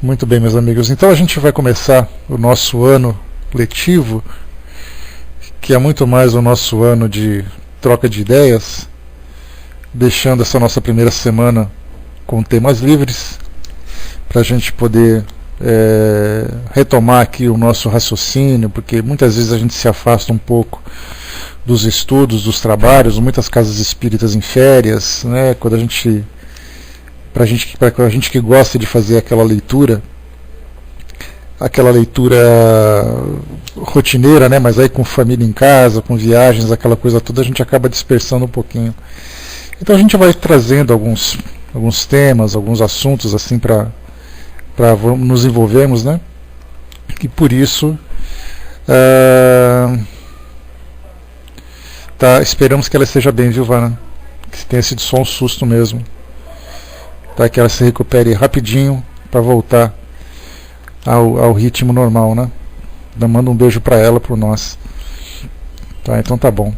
Muito bem, meus amigos. Então a gente vai começar o nosso ano letivo, que é muito mais o nosso ano de troca de ideias, deixando essa nossa primeira semana com temas livres, para a gente poder retomar aqui o nosso raciocínio, porque muitas vezes a gente se afasta um pouco dos estudos, dos trabalhos, muitas casas espíritas em férias, né? Quando a gente, para a gente que gosta de fazer aquela leitura rotineira, né? Mas aí com família em casa, com viagens, aquela coisa toda, a gente acaba dispersando um pouquinho. Então a gente vai trazendo alguns temas, alguns assuntos assim para nos envolvermos, né? E por isso esperamos que ela esteja bem, viu, Vana? Que tenha sido só um susto mesmo, tá? Que ela se recupere rapidinho para voltar ao ritmo normal, né? Manda um beijo para ela, por nós, tá? Então tá bom,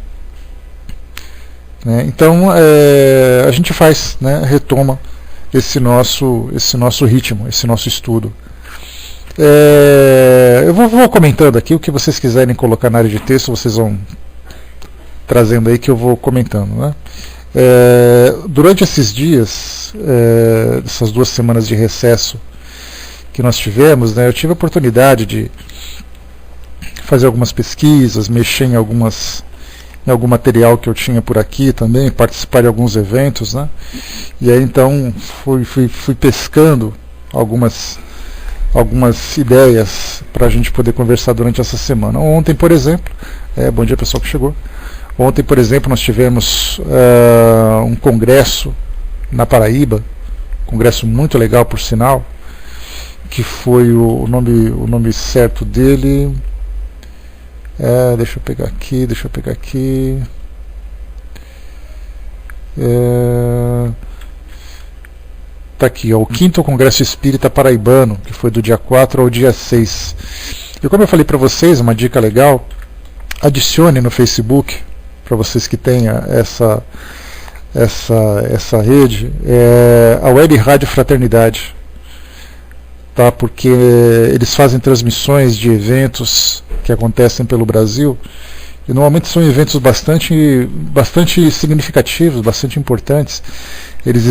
né? Então a gente faz, né? Retoma esse nosso ritmo, esse nosso estudo. Eu vou comentando aqui o que vocês quiserem colocar na área de texto, vocês vão trazendo aí que eu vou comentando, né? Durante esses dias, essas 2 semanas de recesso que nós tivemos, né, eu tive a oportunidade de fazer algumas pesquisas, mexer em algum material que eu tinha por aqui também, participar de alguns eventos, né? E aí então fui pescando algumas ideias para a gente poder conversar durante essa semana. Ontem, por exemplo, bom dia pessoal que chegou. Ontem, por exemplo, nós tivemos um congresso na Paraíba, congresso muito legal, por sinal, que foi o nome certo dele. Deixa eu pegar aqui. Tá aqui, o 5º Congresso Espírita Paraibano, que foi do dia 4 ao dia 6. E como eu falei para vocês, uma dica legal, adicione no Facebook, para vocês que tenham essa rede, a Web Rádio Fraternidade, tá? Porque eles fazem transmissões de eventos que acontecem pelo Brasil, e normalmente são eventos bastante significativos, bastante importantes. Eles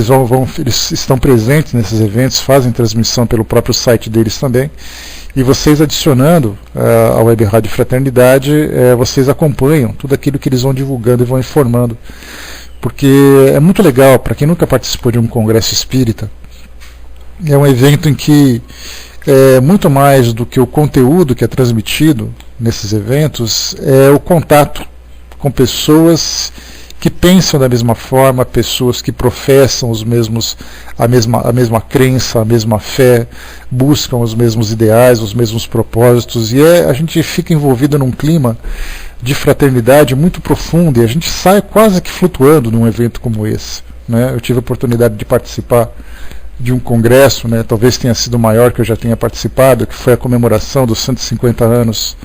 estão presentes nesses eventos, fazem transmissão pelo próprio site deles também, e vocês adicionando a Web Rádio Fraternidade, vocês acompanham tudo aquilo que eles vão divulgando e vão informando, porque é muito legal. Para quem nunca participou de um congresso espírita, é um evento em que muito mais do que o conteúdo que é transmitido nesses eventos, é o contato com pessoas que pensam da mesma forma, pessoas que professam a mesma crença, a mesma fé, buscam os mesmos ideais, os mesmos propósitos, e a gente fica envolvido num clima de fraternidade muito profundo, e a gente sai quase que flutuando num evento como esse, né? Eu tive a oportunidade de participar de um congresso, né, talvez tenha sido o maior que eu já tenha participado, que foi a comemoração dos 150 anos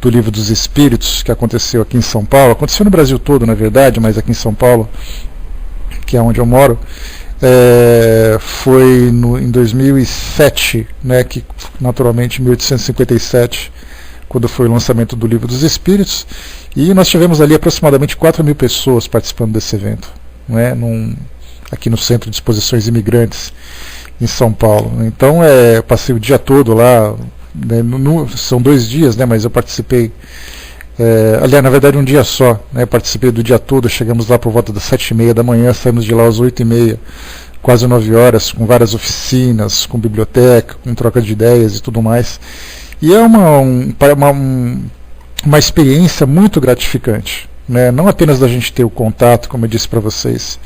do Livro dos Espíritos, que aconteceu aqui em São Paulo. Aconteceu no Brasil todo, na verdade, mas aqui em São Paulo, que é onde eu moro, foi em 2007, né, que naturalmente em 1857, quando foi o lançamento do Livro dos Espíritos, e nós tivemos ali aproximadamente 4.000 pessoas participando desse evento, né, aqui no Centro de Exposições Imigrantes, em São Paulo. Então, eu passei o dia todo lá, né, são 2 dias, né, mas eu participei, aliás, na verdade um dia só, né, participei do dia todo. Chegamos lá por volta das 7h30 da manhã, saímos de lá às 8h30, quase 9 horas, com várias oficinas, com biblioteca, com troca de ideias e tudo mais. E é uma experiência muito gratificante, né, não apenas da gente ter o contato, como eu disse para vocês,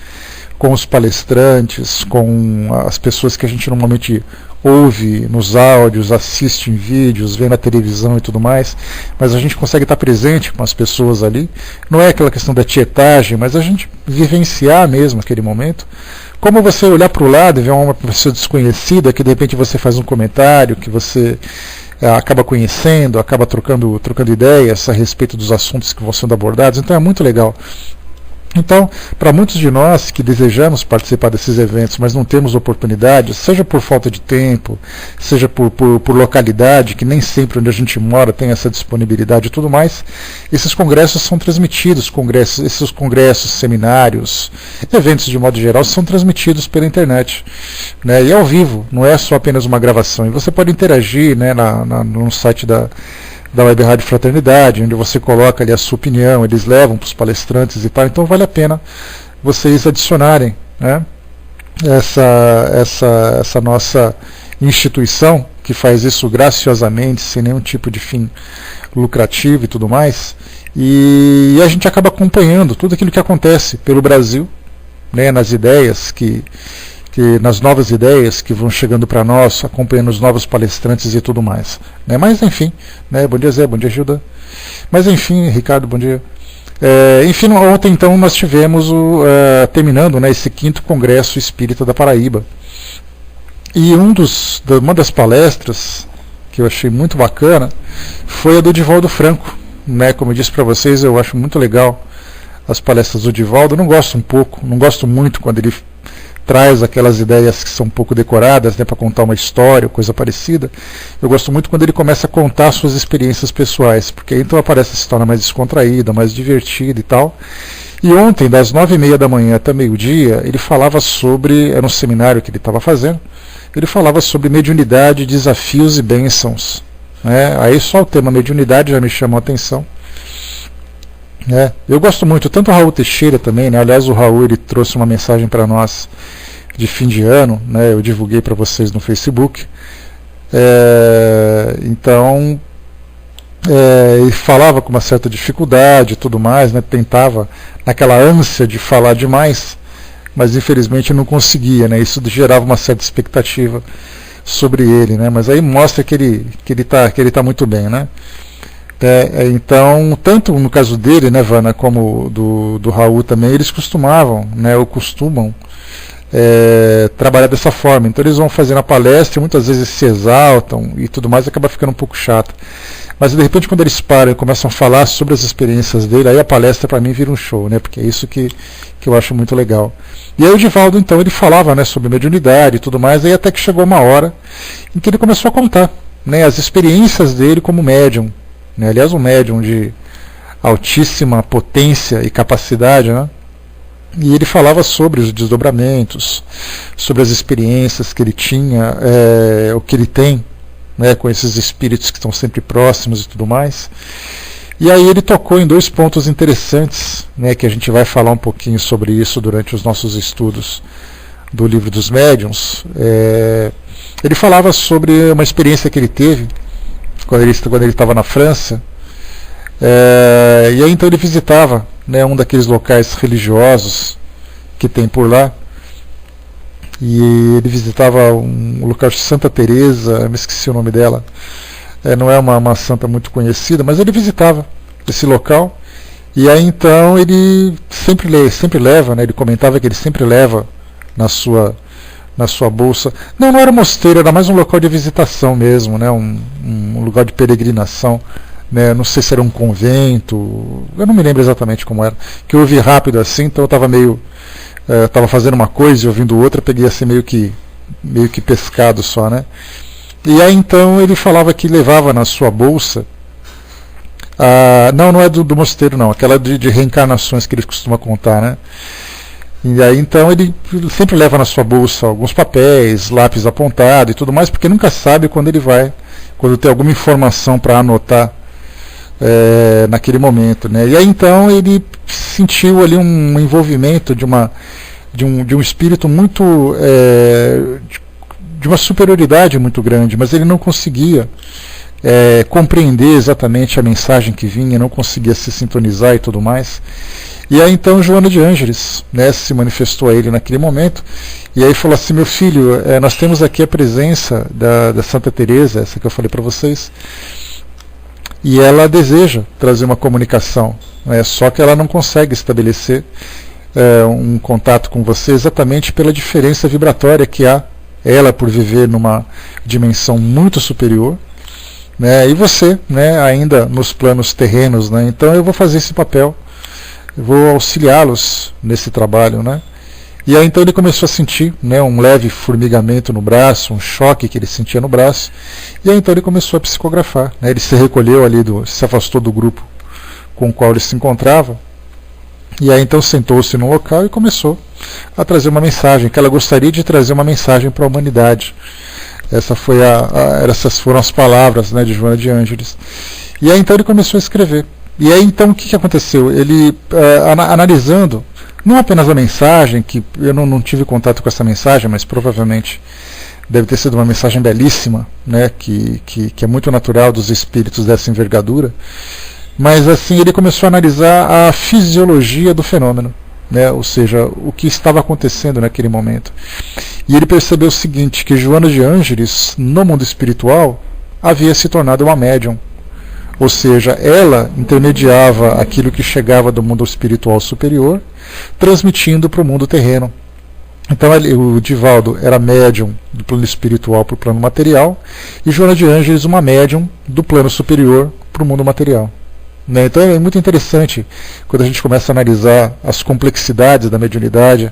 com os palestrantes, com as pessoas que a gente normalmente ouve nos áudios, assiste em vídeos, vê na televisão e tudo mais, mas a gente consegue estar presente com as pessoas ali. Não é aquela questão da tietagem, mas a gente vivenciar mesmo aquele momento. Como você olhar para o lado e ver uma pessoa desconhecida, que de repente você faz um comentário, que você acaba conhecendo, acaba trocando ideias a respeito dos assuntos que vão sendo abordados. Então é muito legal Então, para muitos de nós que desejamos participar desses eventos, mas não temos oportunidade, seja por falta de tempo, seja por localidade, que nem sempre onde a gente mora tem essa disponibilidade e tudo mais, esses congressos são transmitidos, esses congressos, seminários, eventos de modo geral, são transmitidos pela internet, né, e ao vivo, não é só apenas uma gravação. E você pode interagir, né, no site da Web Rádio Fraternidade, onde você coloca ali a sua opinião, eles levam para os palestrantes e tal, então vale a pena vocês adicionarem, né, essa nossa instituição, que faz isso graciosamente, sem nenhum tipo de fim lucrativo e tudo mais, e a gente acaba acompanhando tudo aquilo que acontece pelo Brasil, né, nas ideias nas novas ideias que vão chegando para nós, acompanhando os novos palestrantes e tudo mais, né? Mas enfim, né? Bom dia, Zé, bom dia, Gilda. Mas enfim, Ricardo, bom dia. Enfim, ontem então nós tivemos terminando, né, esse 5º Congresso Espírita da Paraíba. E uma das palestras que eu achei muito bacana foi a do Divaldo Franco, né? Como eu disse para vocês, eu acho muito legal as palestras do Divaldo. Eu não gosto muito quando ele traz aquelas ideias que são um pouco decoradas, né, para contar uma história, coisa parecida. Eu gosto muito quando ele começa a contar suas experiências pessoais, porque aí então aparece essa história mais descontraída, mais divertida e tal. E ontem, das 9h30 da manhã até meio-dia, ele falava era um seminário que ele estava fazendo, ele falava sobre mediunidade, desafios e bênçãos, né? Aí só o tema mediunidade já me chamou a atenção. Eu gosto muito, tanto o Raul Teixeira também, né? Aliás, o Raul ele trouxe uma mensagem para nós de fim de ano, né? Eu divulguei para vocês no Facebook. Então, ele falava com uma certa dificuldade e tudo mais, né? Tentava, naquela ânsia de falar demais, mas infelizmente não conseguia, né? Isso gerava uma certa expectativa sobre ele, né? Mas aí mostra que ele tá muito bem, né? Então, tanto no caso dele, né, Vana, como do Raul também, eles costumavam, né, ou costumam trabalhar dessa forma. Então eles vão fazer na palestra, muitas vezes se exaltam e tudo mais, acaba ficando um pouco chato. Mas de repente quando eles param e começam a falar sobre as experiências dele, aí a palestra para mim vira um show, né, porque é isso que eu acho muito legal. E aí o Divaldo então ele falava, né, sobre mediunidade e tudo mais, aí até que chegou uma hora em que ele começou a contar, né, as experiências dele como médium. Aliás, um médium de altíssima potência e capacidade, né? E ele falava sobre os desdobramentos, sobre as experiências que ele tinha, o que ele tem, né, com esses espíritos que estão sempre próximos e tudo mais. E aí ele tocou em 2 pontos interessantes, né, que a gente vai falar um pouquinho sobre isso durante os nossos estudos do Livro dos Médiuns. Ele falava sobre uma experiência que ele teve quando ele estava na França, e aí então ele visitava, né, um daqueles locais religiosos que tem por lá, e ele visitava um lugar de Santa Teresa, me esqueci o nome dela, não é uma santa muito conhecida, mas ele visitava esse local, e aí então ele sempre leva, né, ele comentava que ele sempre leva na sua bolsa. Não era mosteiro, era mais um local de visitação mesmo, né? Um lugar de peregrinação, né? Não sei se era um convento, eu não me lembro exatamente como era, que eu ouvi rápido assim, então eu estava estava fazendo uma coisa e ouvindo outra, peguei assim meio que pescado só, né? E aí então ele falava que levava na sua bolsa, não é do mosteiro não, aquela de reencarnações que ele costuma contar, né? E aí então ele sempre leva na sua bolsa alguns papéis, lápis apontado e tudo mais, porque nunca sabe quando tem alguma informação para anotar naquele momento, né? E aí então ele sentiu ali um envolvimento de um espírito muito de uma superioridade muito grande, mas ele não conseguia compreender exatamente a mensagem que vinha, não conseguia se sintonizar e tudo mais. E aí então Joana de Ângeles, né, se manifestou a ele naquele momento, e aí falou assim: meu filho, nós temos aqui a presença da Santa Teresa, essa que eu falei para vocês, e ela deseja trazer uma comunicação, só que ela não consegue estabelecer um contato com você exatamente pela diferença vibratória que há, ela por viver numa dimensão muito superior, né, e você, né, ainda nos planos terrenos, né, então eu vou fazer esse papel eu vou auxiliá-los nesse trabalho, né? E aí então ele começou a sentir, né, um leve formigamento no braço, um choque que ele sentia no braço, e aí então ele começou a psicografar, né? Ele se recolheu ali, se afastou do grupo com o qual ele se encontrava, e aí então sentou-se no local e começou a trazer uma mensagem, que ela gostaria de trazer uma mensagem para a humanidade. Essas foram as palavras, né, de Joana de Ângeles. E aí então ele começou a escrever. E aí então o que aconteceu? Ele, analisando não apenas a mensagem, que eu não tive contato com essa mensagem, mas provavelmente deve ter sido uma mensagem belíssima, né, que é muito natural dos espíritos dessa envergadura, mas assim ele começou a analisar a fisiologia do fenômeno, né, ou seja, o que estava acontecendo naquele momento. E ele percebeu o seguinte, que Joana de Ângeles, no mundo espiritual, havia se tornado uma médium. Ou seja, ela intermediava aquilo que chegava do mundo espiritual superior, transmitindo para o mundo terreno. Então o Divaldo era médium do plano espiritual para o plano material, e Joana de Ângeles uma médium do plano superior para o mundo material. Né? Então é muito interessante quando a gente começa a analisar as complexidades da mediunidade,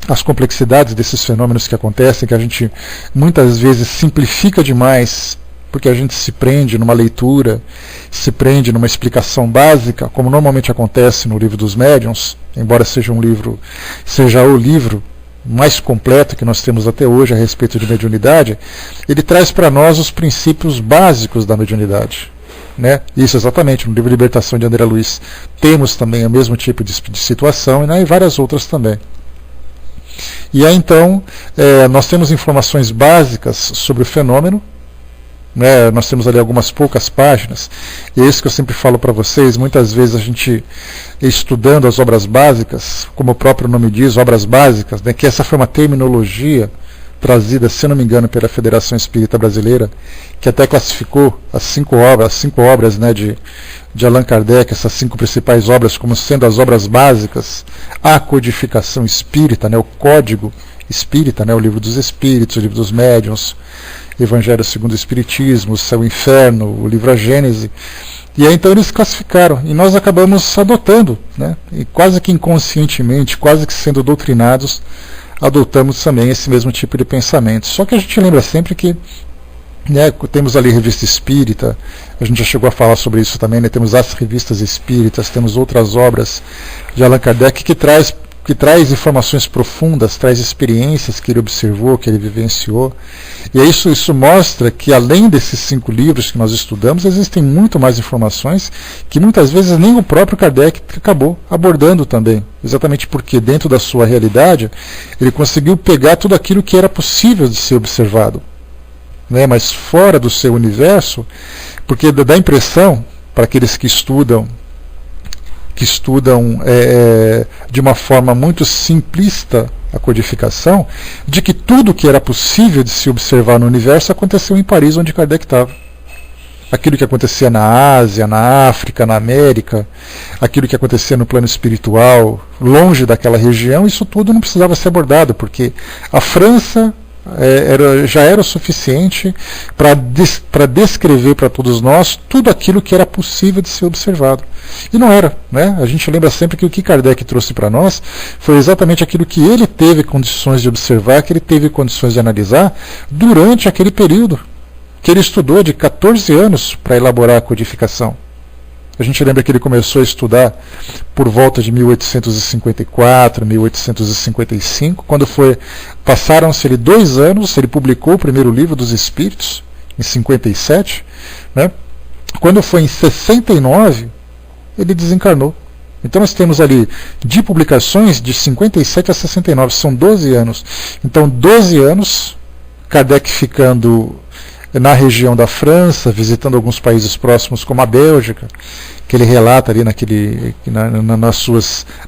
as complexidades desses fenômenos que acontecem, que a gente muitas vezes simplifica demais, porque a gente se prende numa leitura, se prende numa explicação básica, como normalmente acontece no Livro dos Médiuns, embora seja o livro mais completo que nós temos até hoje a respeito de mediunidade. Ele traz para nós os princípios básicos da mediunidade. Né? Isso exatamente, no livro Libertação de André Luiz temos também o mesmo tipo de situação, e, né, e várias outras também. E aí então nós temos informações básicas sobre o fenômeno, né? Nós temos ali algumas poucas páginas, e é isso que eu sempre falo para vocês. Muitas vezes a gente, estudando as obras básicas, como o próprio nome diz, obras básicas, né, que essa foi uma terminologia trazida, se não me engano, pela Federação Espírita Brasileira, que até classificou as cinco obras, né, de Allan Kardec, essas 5 principais obras, como sendo as obras básicas, a codificação espírita, né, o código espírita, né, o Livro dos Espíritos, o Livro dos Médiuns, Evangelho segundo o Espiritismo, o Céu e o Inferno, o livro A Gênese. E aí então eles classificaram, e nós acabamos adotando, né, e quase que inconscientemente, quase que sendo doutrinados, adotamos também esse mesmo tipo de pensamento. Só que a gente lembra sempre que, né, temos ali Revista Espírita, a gente já chegou a falar sobre isso também, né, temos as revistas espíritas, temos outras obras de Allan Kardec que traz informações profundas, traz experiências que ele observou, que ele vivenciou. E isso mostra que, além desses 5 livros que nós estudamos, existem muito mais informações que muitas vezes nem o próprio Kardec acabou abordando também. Exatamente porque, dentro da sua realidade, ele conseguiu pegar tudo aquilo que era possível de ser observado, né? Mas fora do seu universo, porque dá a impressão, para aqueles que estudam de uma forma muito simplista a codificação, de que tudo que era possível de se observar no universo aconteceu em Paris, onde Kardec estava. Aquilo que acontecia na Ásia, na África, na América, aquilo que acontecia no plano espiritual, longe daquela região, isso tudo não precisava ser abordado, porque a França já era o suficiente para descrever para todos nós tudo aquilo que era possível de ser observado. E não era, né? A gente lembra sempre que o que Kardec trouxe para nós foi exatamente aquilo que ele teve condições de observar, que ele teve condições de analisar durante aquele período que ele estudou de 14 anos para elaborar a codificação. A gente lembra que ele começou a estudar por volta de 1854, 1855, quando passaram-se 2 anos, ele publicou o primeiro livro dos Espíritos, em 57, né? Quando foi em 69, ele desencarnou. Então nós temos ali, de publicações, de 57 a 69, são 12 anos. Então 12 anos, Kardec ficando na região da França, visitando alguns países próximos, como a Bélgica, que ele relata ali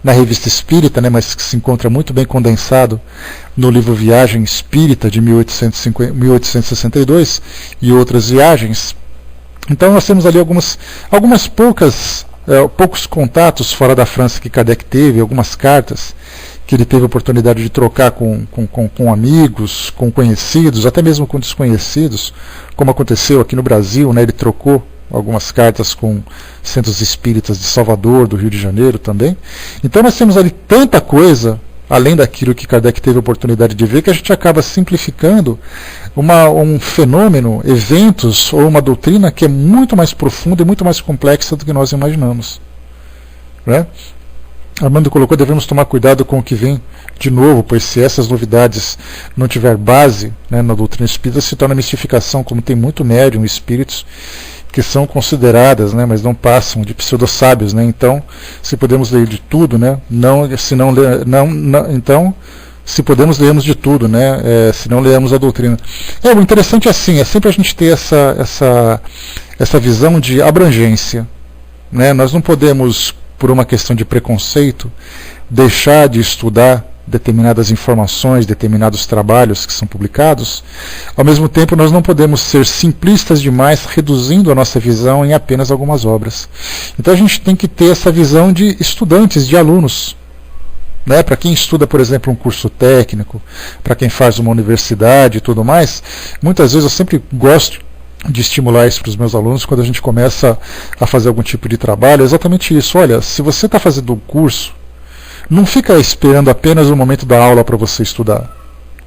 na Revista Espírita, né, mas que se encontra muito bem condensado no livro Viagem Espírita, de 1862, e outras viagens. Então nós temos ali algumas poucos contatos fora da França que Kardec teve, algumas cartas que ele teve a oportunidade de trocar com amigos, com conhecidos, até mesmo com desconhecidos, como aconteceu aqui no Brasil, né? Ele trocou algumas cartas com centros espíritas de Salvador, do Rio de Janeiro também. Então nós temos ali tanta coisa, além daquilo que Kardec teve a oportunidade de ver, que a gente acaba simplificando um fenômeno, eventos ou uma doutrina que é muito mais profunda e muito mais complexa do que nós imaginamos. Né? Armando colocou, devemos tomar cuidado com o que vem de novo, pois se essas novidades não tiver base, né, na doutrina espírita, se torna mistificação, como tem muito médium e espíritos que são consideradas, né, mas não passam de pseudo-sábios. Né? Então, se podemos ler de tudo, né, então, se podemos lermos de tudo, né, se não lermos a doutrina. O interessante assim, é sempre a gente ter essa visão de abrangência. Né? Nós não podemos, por uma questão de preconceito, deixar de estudar determinadas informações, determinados trabalhos que são publicados. Ao mesmo tempo, nós não podemos ser simplistas demais, reduzindo a nossa visão em apenas algumas obras. Então a gente tem que ter essa visão de estudantes, de alunos. Né? Para quem estuda, por exemplo, um curso técnico, para quem faz uma universidade e tudo mais, muitas vezes eu sempre gosto de estimular isso para os meus alunos quando a gente começa a fazer algum tipo de trabalho. É exatamente isso. Olha, se você está fazendo um curso, não fica esperando apenas o momento da aula para você estudar.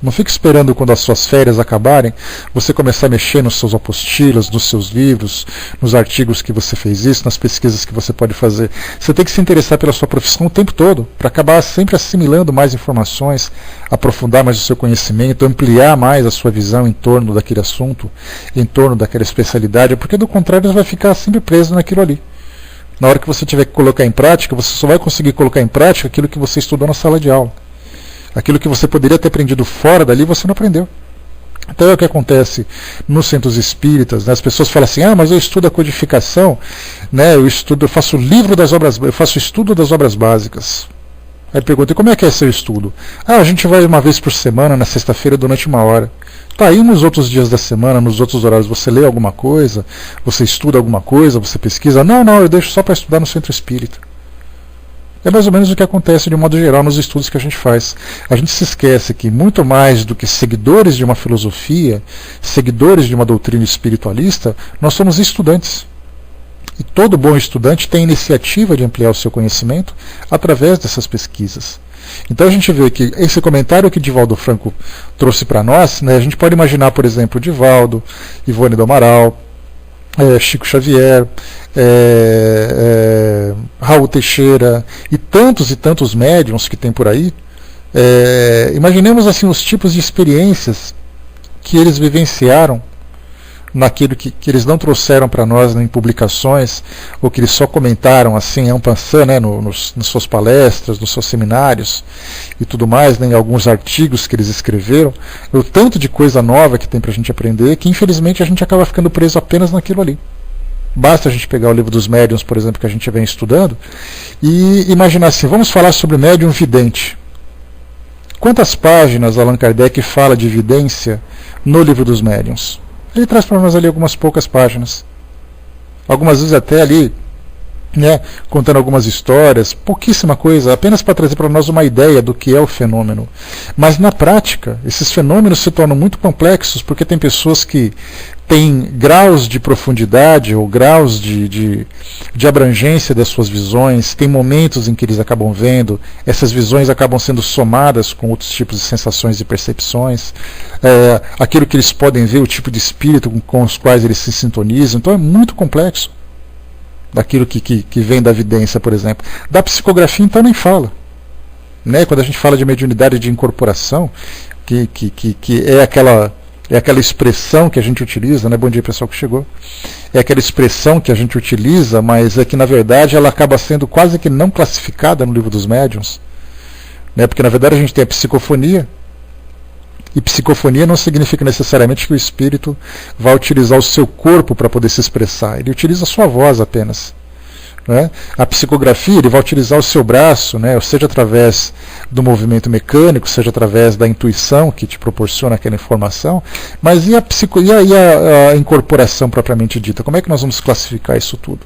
Não fica esperando quando as suas férias acabarem, você começar a mexer nos seus apostilas, nos seus livros, nos artigos que você fez isso, nas pesquisas que você pode fazer. Você tem que se interessar pela sua profissão o tempo todo, para acabar sempre assimilando mais informações, aprofundar mais o seu conhecimento, ampliar mais a sua visão em torno daquele assunto, em torno daquela especialidade, porque do contrário você vai ficar sempre preso naquilo ali. Na hora que você tiver que colocar em prática, você só vai conseguir colocar em prática aquilo que você estudou na sala de aula. Aquilo que você poderia ter aprendido fora dali, você não aprendeu. Então é o que acontece nos centros espíritas. Né? As pessoas falam assim, mas eu estudo a codificação, né? eu faço estudo das obras básicas. Aí pergunta, e como é que é seu estudo? A gente vai uma vez por semana, na sexta-feira, durante 1 hora. Tá, aí nos outros dias da semana, nos outros horários, você lê alguma coisa, você estuda alguma coisa, você pesquisa? Não, eu deixo só para estudar no centro espírita. É mais ou menos o que acontece de modo geral nos estudos que a gente faz. A gente se esquece que muito mais do que seguidores de uma filosofia, seguidores de uma doutrina espiritualista, nós somos estudantes. E todo bom estudante tem a iniciativa de ampliar o seu conhecimento através dessas pesquisas. Então a gente vê que esse comentário que Divaldo Franco trouxe para nós, né, a gente pode imaginar, por exemplo, Divaldo, Ivone do Amaral, Chico Xavier, Raul Teixeira e tantos médiuns que tem por aí. Imaginemos assim os tipos de experiências que eles vivenciaram naquilo que eles não trouxeram para nós em publicações, ou que eles só comentaram assim en passant, né, nas suas palestras, nos seus seminários e tudo mais, né, em alguns artigos que eles escreveram. O tanto de coisa nova que tem para a gente aprender, que infelizmente a gente acaba ficando preso apenas naquilo ali. Basta a gente pegar o livro dos médiuns, por exemplo, que a gente vem estudando, e imaginar assim, vamos falar sobre médium vidente. Quantas páginas Allan Kardec fala de evidência no livro dos médiuns? Ele traz para nós ali algumas poucas páginas. Algumas vezes até ali, né, contando algumas histórias, pouquíssima coisa, apenas para trazer para nós uma ideia do que é o fenômeno. Mas na prática, esses fenômenos se tornam muito complexos, porque tem pessoas que têm graus de profundidade ou graus de abrangência das suas visões, tem momentos em que eles acabam vendo, essas visões acabam sendo somadas com outros tipos de sensações e percepções, aquilo que eles podem ver, o tipo de espírito com os quais eles se sintonizam. Então é muito complexo daquilo que vem da evidência, por exemplo. Da psicografia, então, nem fala. Né? Quando a gente fala de mediunidade de incorporação, que é aquela expressão que a gente utiliza, né? Bom dia, pessoal que chegou. É aquela expressão que a gente utiliza, mas é que, na verdade, ela acaba sendo quase que não classificada no livro dos médiuns. Né? Porque, na verdade, a gente tem a psicofonia, e psicofonia não significa necessariamente que o espírito vai utilizar o seu corpo para poder se expressar. Ele utiliza a sua voz apenas. Né? A psicografia, ele vai utilizar o seu braço, né? Seja através do movimento mecânico, seja através da intuição que te proporciona aquela informação. Mas e a incorporação propriamente dita? Como é que nós vamos classificar isso tudo?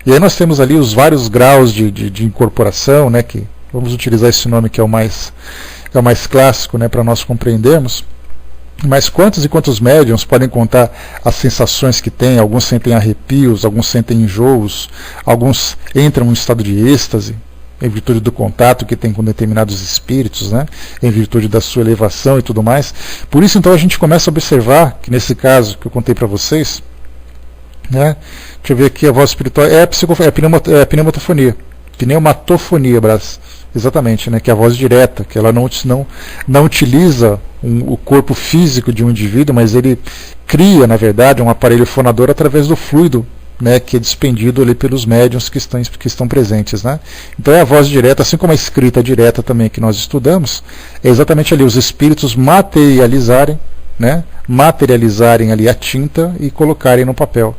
E aí nós temos ali os vários graus de incorporação, né? Que vamos utilizar esse nome que é o mais clássico, né, para nós compreendermos. Mas quantos e quantos médiums podem contar as sensações que têm? Alguns sentem arrepios, alguns sentem enjoos, alguns entram em estado de êxtase, em virtude do contato que tem com determinados espíritos, né? Em virtude da sua elevação e tudo mais. Por isso, então, a gente começa a observar que, nesse caso que eu contei para vocês, né? Deixa eu ver aqui, a voz espiritual é pneumatofonia. Pneumatofonia, Brás. Exatamente, né? Que é a voz direta, que ela não utiliza o corpo físico de um indivíduo, mas ele cria, na verdade, um aparelho fonador através do fluido, né, que é dispendido ali pelos médiuns que estão presentes, né? Então é a voz direta, assim como a escrita direta também que nós estudamos, é exatamente ali os espíritos materializarem, né, materializarem ali a tinta e colocarem no papel.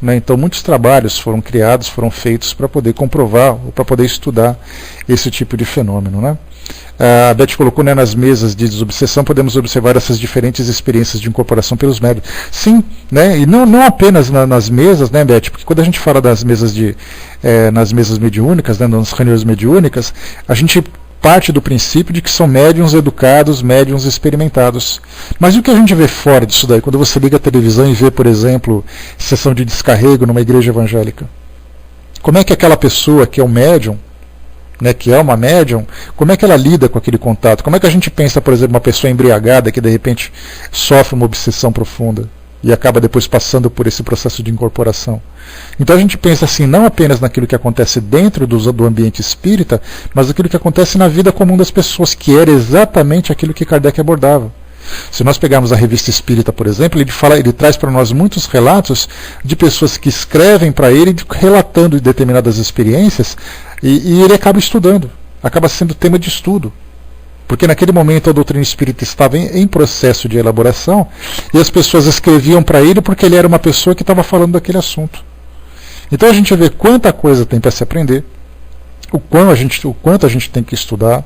Né? Então muitos trabalhos foram criados, foram feitos para poder comprovar, ou para poder estudar esse tipo de fenômeno, né? A Beth colocou, né, nas mesas de desobsessão, podemos observar essas diferentes experiências de incorporação pelos médiuns. Sim, né, e não apenas nas mesas, né, Beth, porque quando a gente fala das mesas nas mesas mediúnicas, né, nas reuniões mediúnicas, a gente parte do princípio de que são médiuns educados, médiuns experimentados. Mas o que a gente vê fora disso daí, quando você liga a televisão e vê, por exemplo, sessão de descarrego numa igreja evangélica? Como é que aquela pessoa que é um médium, né, que é uma médium, como é que ela lida com aquele contato? Como é que a gente pensa, por exemplo, uma pessoa embriagada que de repente sofre uma obsessão profunda e acaba depois passando por esse processo de incorporação? Então a gente pensa assim, não apenas naquilo que acontece dentro do ambiente espírita, mas naquilo que acontece na vida comum das pessoas, que era exatamente aquilo que Kardec abordava. Se nós pegarmos a Revista Espírita, por exemplo, ele traz para nós muitos relatos de pessoas que escrevem para ele relatando determinadas experiências, e ele acaba estudando, acaba sendo tema de estudo. Porque naquele momento a doutrina espírita estava em processo de elaboração, e as pessoas escreviam para ele porque ele era uma pessoa que estava falando daquele assunto. Então a gente vê quanta coisa tem para se aprender, o quanto a gente tem que estudar,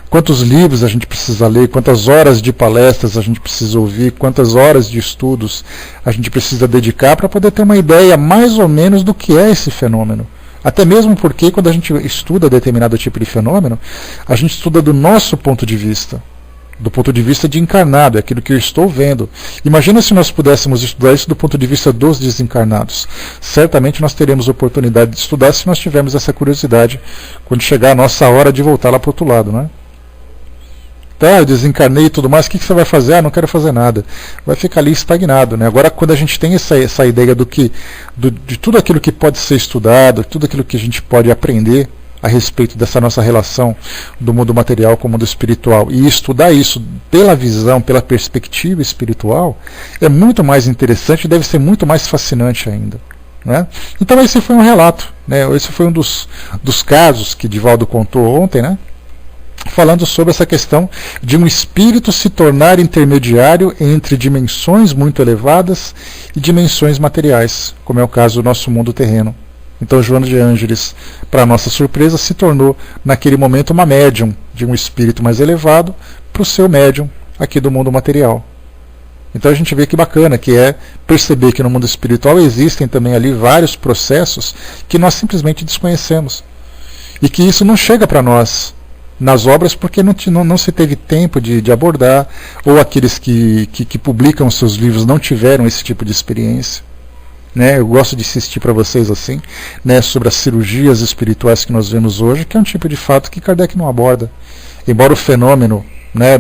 quantos livros a gente precisa ler, quantas horas de palestras a gente precisa ouvir, quantas horas de estudos a gente precisa dedicar para poder ter uma ideia mais ou menos do que é esse fenômeno. Até mesmo porque quando a gente estuda determinado tipo de fenômeno, a gente estuda do nosso ponto de vista de encarnado, é aquilo que eu estou vendo. Imagina se nós pudéssemos estudar isso do ponto de vista dos desencarnados. Certamente nós teremos oportunidade de estudar se nós tivermos essa curiosidade quando chegar a nossa hora de voltar lá para o outro lado, né? Tá, eu desencarnei e tudo mais, o que você vai fazer? Ah, não quero fazer nada. Vai ficar ali estagnado, né? Agora, quando a gente tem essa ideia de tudo aquilo que pode ser estudado, tudo aquilo que a gente pode aprender a respeito dessa nossa relação do mundo material com o mundo espiritual, e estudar isso pela visão, pela perspectiva espiritual, é muito mais interessante e deve ser muito mais fascinante ainda. Né? Então esse foi um relato, né? Esse foi um dos casos que Divaldo contou ontem, né? Falando sobre essa questão de um espírito se tornar intermediário entre dimensões muito elevadas e dimensões materiais, como é o caso do nosso mundo terreno. Então Joana de Ângeles, para nossa surpresa, se tornou naquele momento uma médium de um espírito mais elevado para o seu médium aqui do mundo material. Então a gente vê que bacana que é perceber que no mundo espiritual existem também ali vários processos que nós simplesmente desconhecemos. E que isso não chega para nós nas obras porque não se teve tempo de abordar, ou aqueles que publicam seus livros não tiveram esse tipo de experiência. Né? Eu gosto de insistir para vocês assim, né, sobre as cirurgias espirituais que nós vemos hoje, que é um tipo de fato que Kardec não aborda. Embora o fenômeno, né,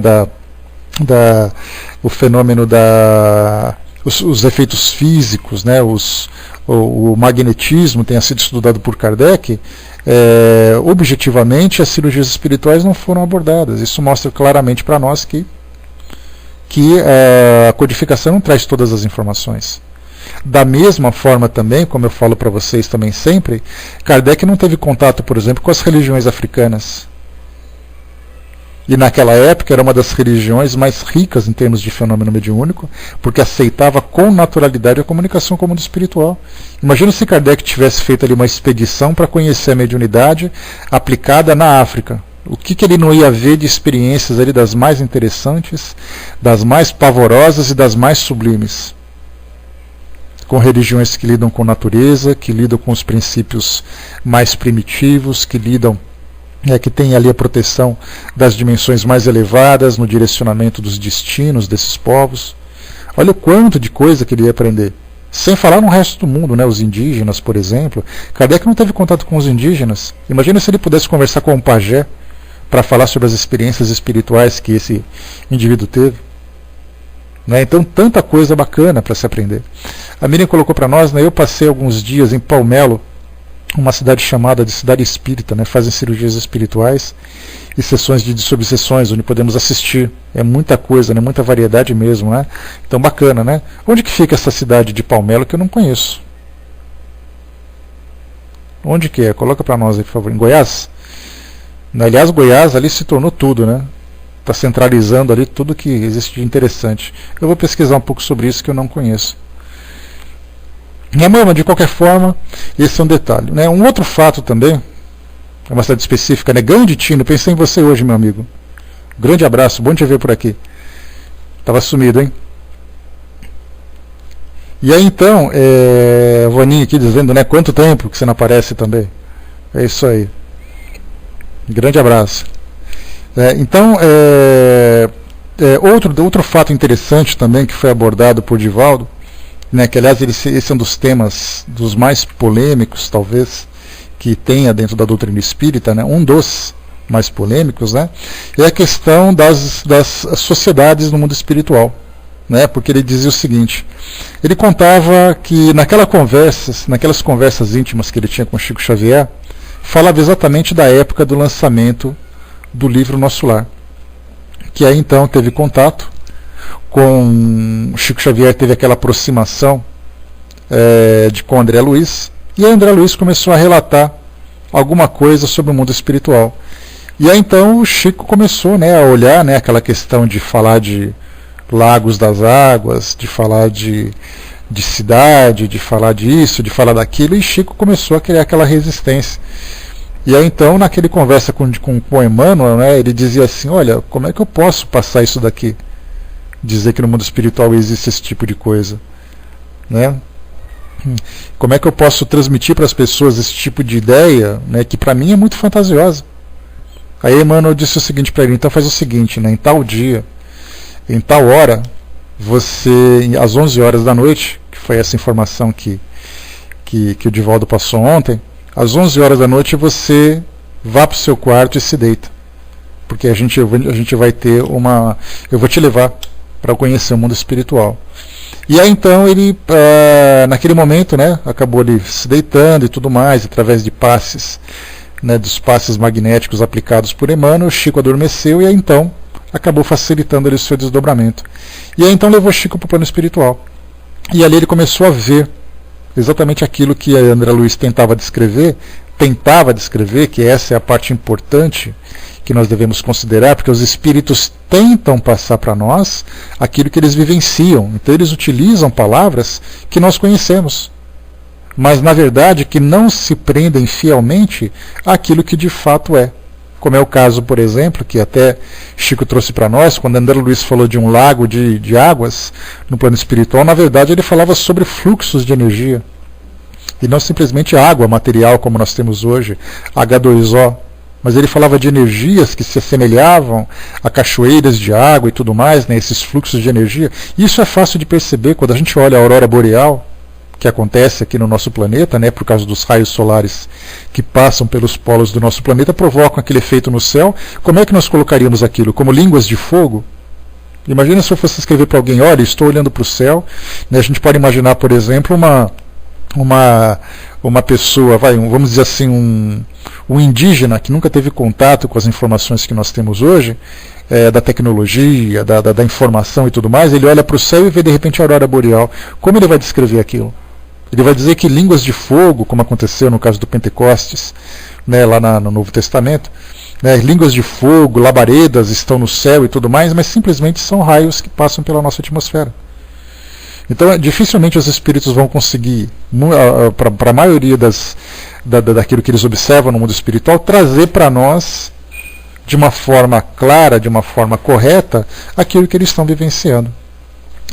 os efeitos físicos, né, o magnetismo tenha sido estudado por Kardec, objetivamente as cirurgias espirituais não foram abordadas. Isso mostra claramente para nós que a codificação não traz todas as informações. Da mesma forma também, como eu falo para vocês também sempre, Kardec não teve contato, por exemplo, com as religiões africanas. E naquela época era uma das religiões mais ricas em termos de fenômeno mediúnico, porque aceitava com naturalidade a comunicação com o mundo espiritual. Imagina se Kardec tivesse feito ali uma expedição para conhecer a mediunidade aplicada na África. O que ele não ia ver de experiências ali das mais interessantes, das mais pavorosas e das mais sublimes. Com religiões que lidam com natureza, que lidam com os princípios mais primitivos, que lidam que tem ali a proteção das dimensões mais elevadas no direcionamento dos destinos desses povos. Olha o quanto de coisa que ele ia aprender. Sem falar no resto do mundo, né? Os indígenas, por exemplo. Kardec não teve contato com os indígenas. Imagina se ele pudesse conversar com um pajé para falar sobre as experiências espirituais que esse indivíduo teve. Né? Então, tanta coisa bacana para se aprender. A Miriam colocou para nós, né? Eu passei alguns dias em Palmelo, uma cidade chamada de Cidade Espírita, né? Fazem cirurgias espirituais e sessões de desobsessões, onde podemos assistir. É muita coisa, né? Muita variedade mesmo, né? Então, bacana, né? Onde que fica essa cidade de Palmelo que eu não conheço? Onde que é? Coloca para nós aí, por favor. Em Goiás? Aliás, Goiás ali se tornou tudo, né? Está centralizando ali tudo que existe de interessante. Eu vou pesquisar um pouco sobre isso que eu não conheço. Mas, de qualquer forma, esse é um detalhe. Né? Um outro fato também, é uma cidade específica, né? Grande Tino, pensei em você hoje, meu amigo. Grande abraço, bom te ver por aqui. Estava sumido, hein? E aí então, a Vaninha aqui dizendo, né? Quanto tempo que você não aparece também? É isso aí. Grande abraço. Então, outro fato interessante também que foi abordado por Divaldo, né, que aliás esse é um dos temas dos mais polêmicos, talvez, que tenha dentro da doutrina espírita, né, um dos mais polêmicos, né, é a questão das sociedades no mundo espiritual. Né, porque ele dizia o seguinte, ele contava que naquelas conversas íntimas que ele tinha com Chico Xavier, falava exatamente da época do lançamento do livro Nosso Lar, que aí então teve contato com Chico Xavier, teve aquela aproximação com André Luiz, e aí André Luiz começou a relatar alguma coisa sobre o mundo espiritual. E aí então o Chico começou, né, a olhar, né, aquela questão de falar de lagos das águas, de falar de cidade, de falar disso, de falar daquilo, e Chico começou a criar aquela resistência. E aí então, naquele conversa com o Emmanuel, né, ele dizia assim, olha, como é que eu posso passar isso daqui? Dizer que no mundo espiritual existe esse tipo de coisa. Né? Como é que eu posso transmitir para as pessoas esse tipo de ideia, né, que para mim é muito fantasiosa? Aí Emmanuel disse o seguinte para ele, então faz o seguinte, né, em tal dia, em tal hora, você, às 11 horas da noite, que foi essa informação que o Divaldo passou ontem, às 11 horas da noite você vá para o seu quarto e se deita. Porque a gente vai ter eu vou te levar para conhecer o mundo espiritual. E aí então ele, naquele momento, né, acabou ele se deitando e tudo mais, através de passes, né, dos passes magnéticos aplicados por Emmanuel, Chico adormeceu e aí então acabou facilitando ali o seu desdobramento. E aí então levou Chico para o plano espiritual. E ali ele começou a ver exatamente aquilo que a André Luiz tentava descrever, que essa é a parte importante que nós devemos considerar, porque os espíritos tentam passar para nós aquilo que eles vivenciam. Então eles utilizam palavras que nós conhecemos, mas na verdade que não se prendem fielmente àquilo que de fato é. Como é o caso, por exemplo, que até Chico trouxe para nós, quando André Luiz falou de um lago de águas no plano espiritual, na verdade ele falava sobre fluxos de energia, e não simplesmente água material como nós temos hoje, H2O, mas ele falava de energias que se assemelhavam a cachoeiras de água e tudo mais, né, esses fluxos de energia. Isso é fácil de perceber quando a gente olha a aurora boreal, que acontece aqui no nosso planeta, né, por causa dos raios solares que passam pelos polos do nosso planeta, provocam aquele efeito no céu. Como é que nós colocaríamos aquilo? Como línguas de fogo? Imagina se eu fosse escrever para alguém, olha, estou olhando para o céu, né, a gente pode imaginar, por exemplo, uma pessoa, vamos dizer assim, um indígena que nunca teve contato com as informações que nós temos hoje, da tecnologia, da informação e tudo mais, ele olha para o céu e vê de repente a aurora boreal. Como ele vai descrever aquilo? Ele vai dizer que línguas de fogo, como aconteceu no caso do Pentecostes, né, lá no Novo Testamento, né, línguas de fogo, labaredas estão no céu e tudo mais, mas simplesmente são raios que passam pela nossa atmosfera. Então, dificilmente os espíritos vão conseguir, para a maioria daquilo que eles observam no mundo espiritual, trazer para nós, de uma forma clara, de uma forma correta, aquilo que eles estão vivenciando.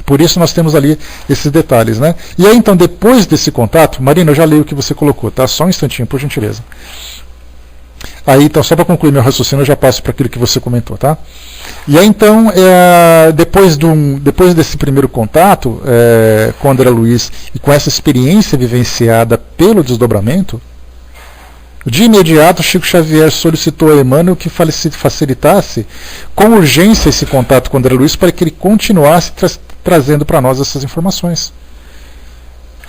Por isso nós temos ali esses detalhes, né? E aí então, depois desse contato, Marina, eu já leio o que você colocou, tá? Só um instantinho, por gentileza. Aí, então, só para concluir meu raciocínio, eu já passo para aquilo que você comentou, tá? E aí, então, depois desse primeiro contato com André Luiz e com essa experiência vivenciada pelo desdobramento, de imediato, Chico Xavier solicitou a Emmanuel que facilitasse com urgência esse contato com André Luiz para que ele continuasse trazendo para nós essas informações.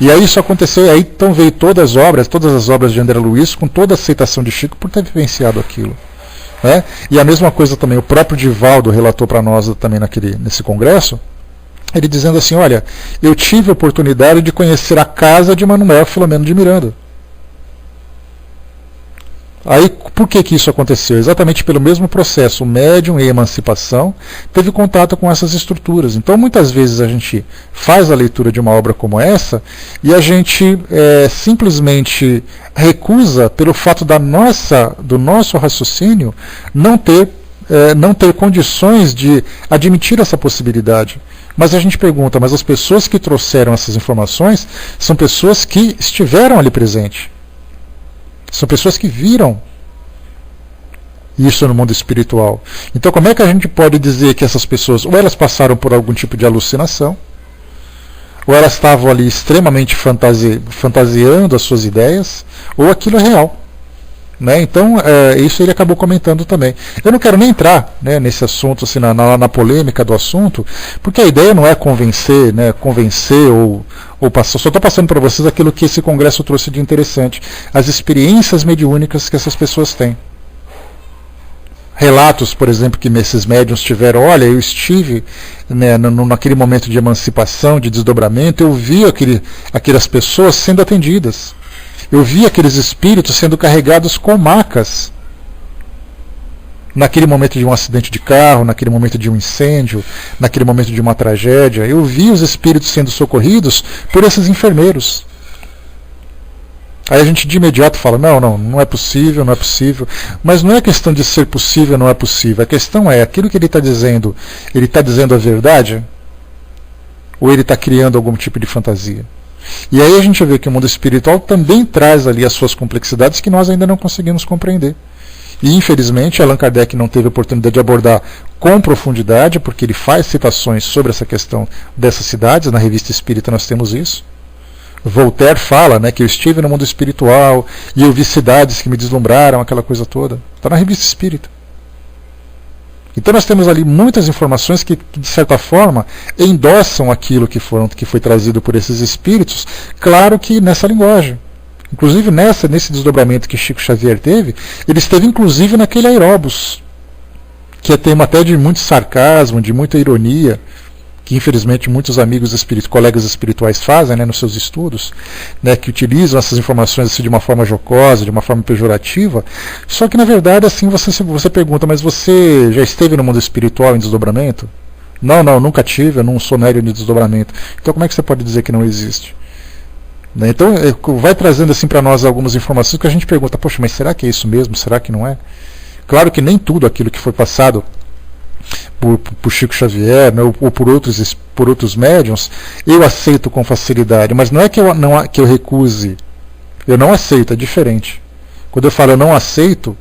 E aí isso aconteceu, e aí então veio todas as obras de André Luiz, com toda a aceitação de Chico por ter vivenciado aquilo. Né? E a mesma coisa também, o próprio Divaldo relatou para nós também nesse congresso, ele dizendo assim, olha, eu tive a oportunidade de conhecer a casa de Manuel Filomeno de Miranda. Aí, por que isso aconteceu? Exatamente pelo mesmo processo, o médium e a emancipação teve contato com essas estruturas. Então, muitas vezes a gente faz a leitura de uma obra como essa e a gente simplesmente recusa pelo fato do nosso raciocínio não ter condições de admitir essa possibilidade. Mas a gente pergunta, mas as pessoas que trouxeram essas informações são pessoas que estiveram ali presentes. São pessoas que viram isso no mundo espiritual. Então, como é que a gente pode dizer que essas pessoas, ou elas passaram por algum tipo de alucinação, ou elas estavam ali extremamente fantasiando as suas ideias, ou aquilo é real. Né? Então, isso ele acabou comentando também. Eu não quero nem entrar, né, nesse assunto, assim, na polêmica do assunto, porque a ideia não é convencer, né, ou passar. Só estou passando para vocês aquilo que esse congresso trouxe de interessante, as experiências mediúnicas que essas pessoas têm. Relatos, por exemplo, que esses médiuns tiveram, olha, eu estive, né, naquele momento de emancipação, de desdobramento, eu vi aquelas pessoas sendo atendidas. Eu vi aqueles espíritos sendo carregados com macas. Naquele momento de um acidente de carro, naquele momento de um incêndio, naquele momento de uma tragédia. Eu vi os espíritos sendo socorridos por esses enfermeiros. Aí a gente de imediato fala, não é possível, não é possível. Mas não é questão de ser possível ou não é possível. A questão é, aquilo que ele está dizendo a verdade? Ou ele está criando algum tipo de fantasia? E aí a gente vê que o mundo espiritual também traz ali as suas complexidades que nós ainda não conseguimos compreender. E infelizmente Allan Kardec não teve a oportunidade de abordar com profundidade, porque ele faz citações sobre essa questão dessas cidades, na Revista Espírita nós temos isso. Voltaire fala, né, que eu estive no mundo espiritual e eu vi cidades que me deslumbraram, aquela coisa toda. Está na Revista Espírita. Então nós temos ali muitas informações que de certa forma, endossam aquilo que foi trazido por esses espíritos, claro que nessa linguagem. Inclusive nesse desdobramento que Chico Xavier teve, ele esteve inclusive naquele aeróbus, que é tema até de muito sarcasmo, de muita ironia, que infelizmente muitos colegas espirituais fazem, né, nos seus estudos, né, que utilizam essas informações assim, de uma forma jocosa, de uma forma pejorativa. Só que na verdade assim você pergunta, mas você já esteve no mundo espiritual em desdobramento? Não, nunca tive, eu não sou médium de desdobramento. Então como é que você pode dizer que não existe? Né, então vai trazendo assim para nós algumas informações que a gente pergunta, poxa, mas será que é isso mesmo? Será que não é? Claro que nem tudo aquilo que foi passado por Chico Xavier, né, ou por outros médiuns, eu aceito com facilidade, mas não é que eu recuse, eu não aceito, é diferente. Quando eu falo eu não aceito,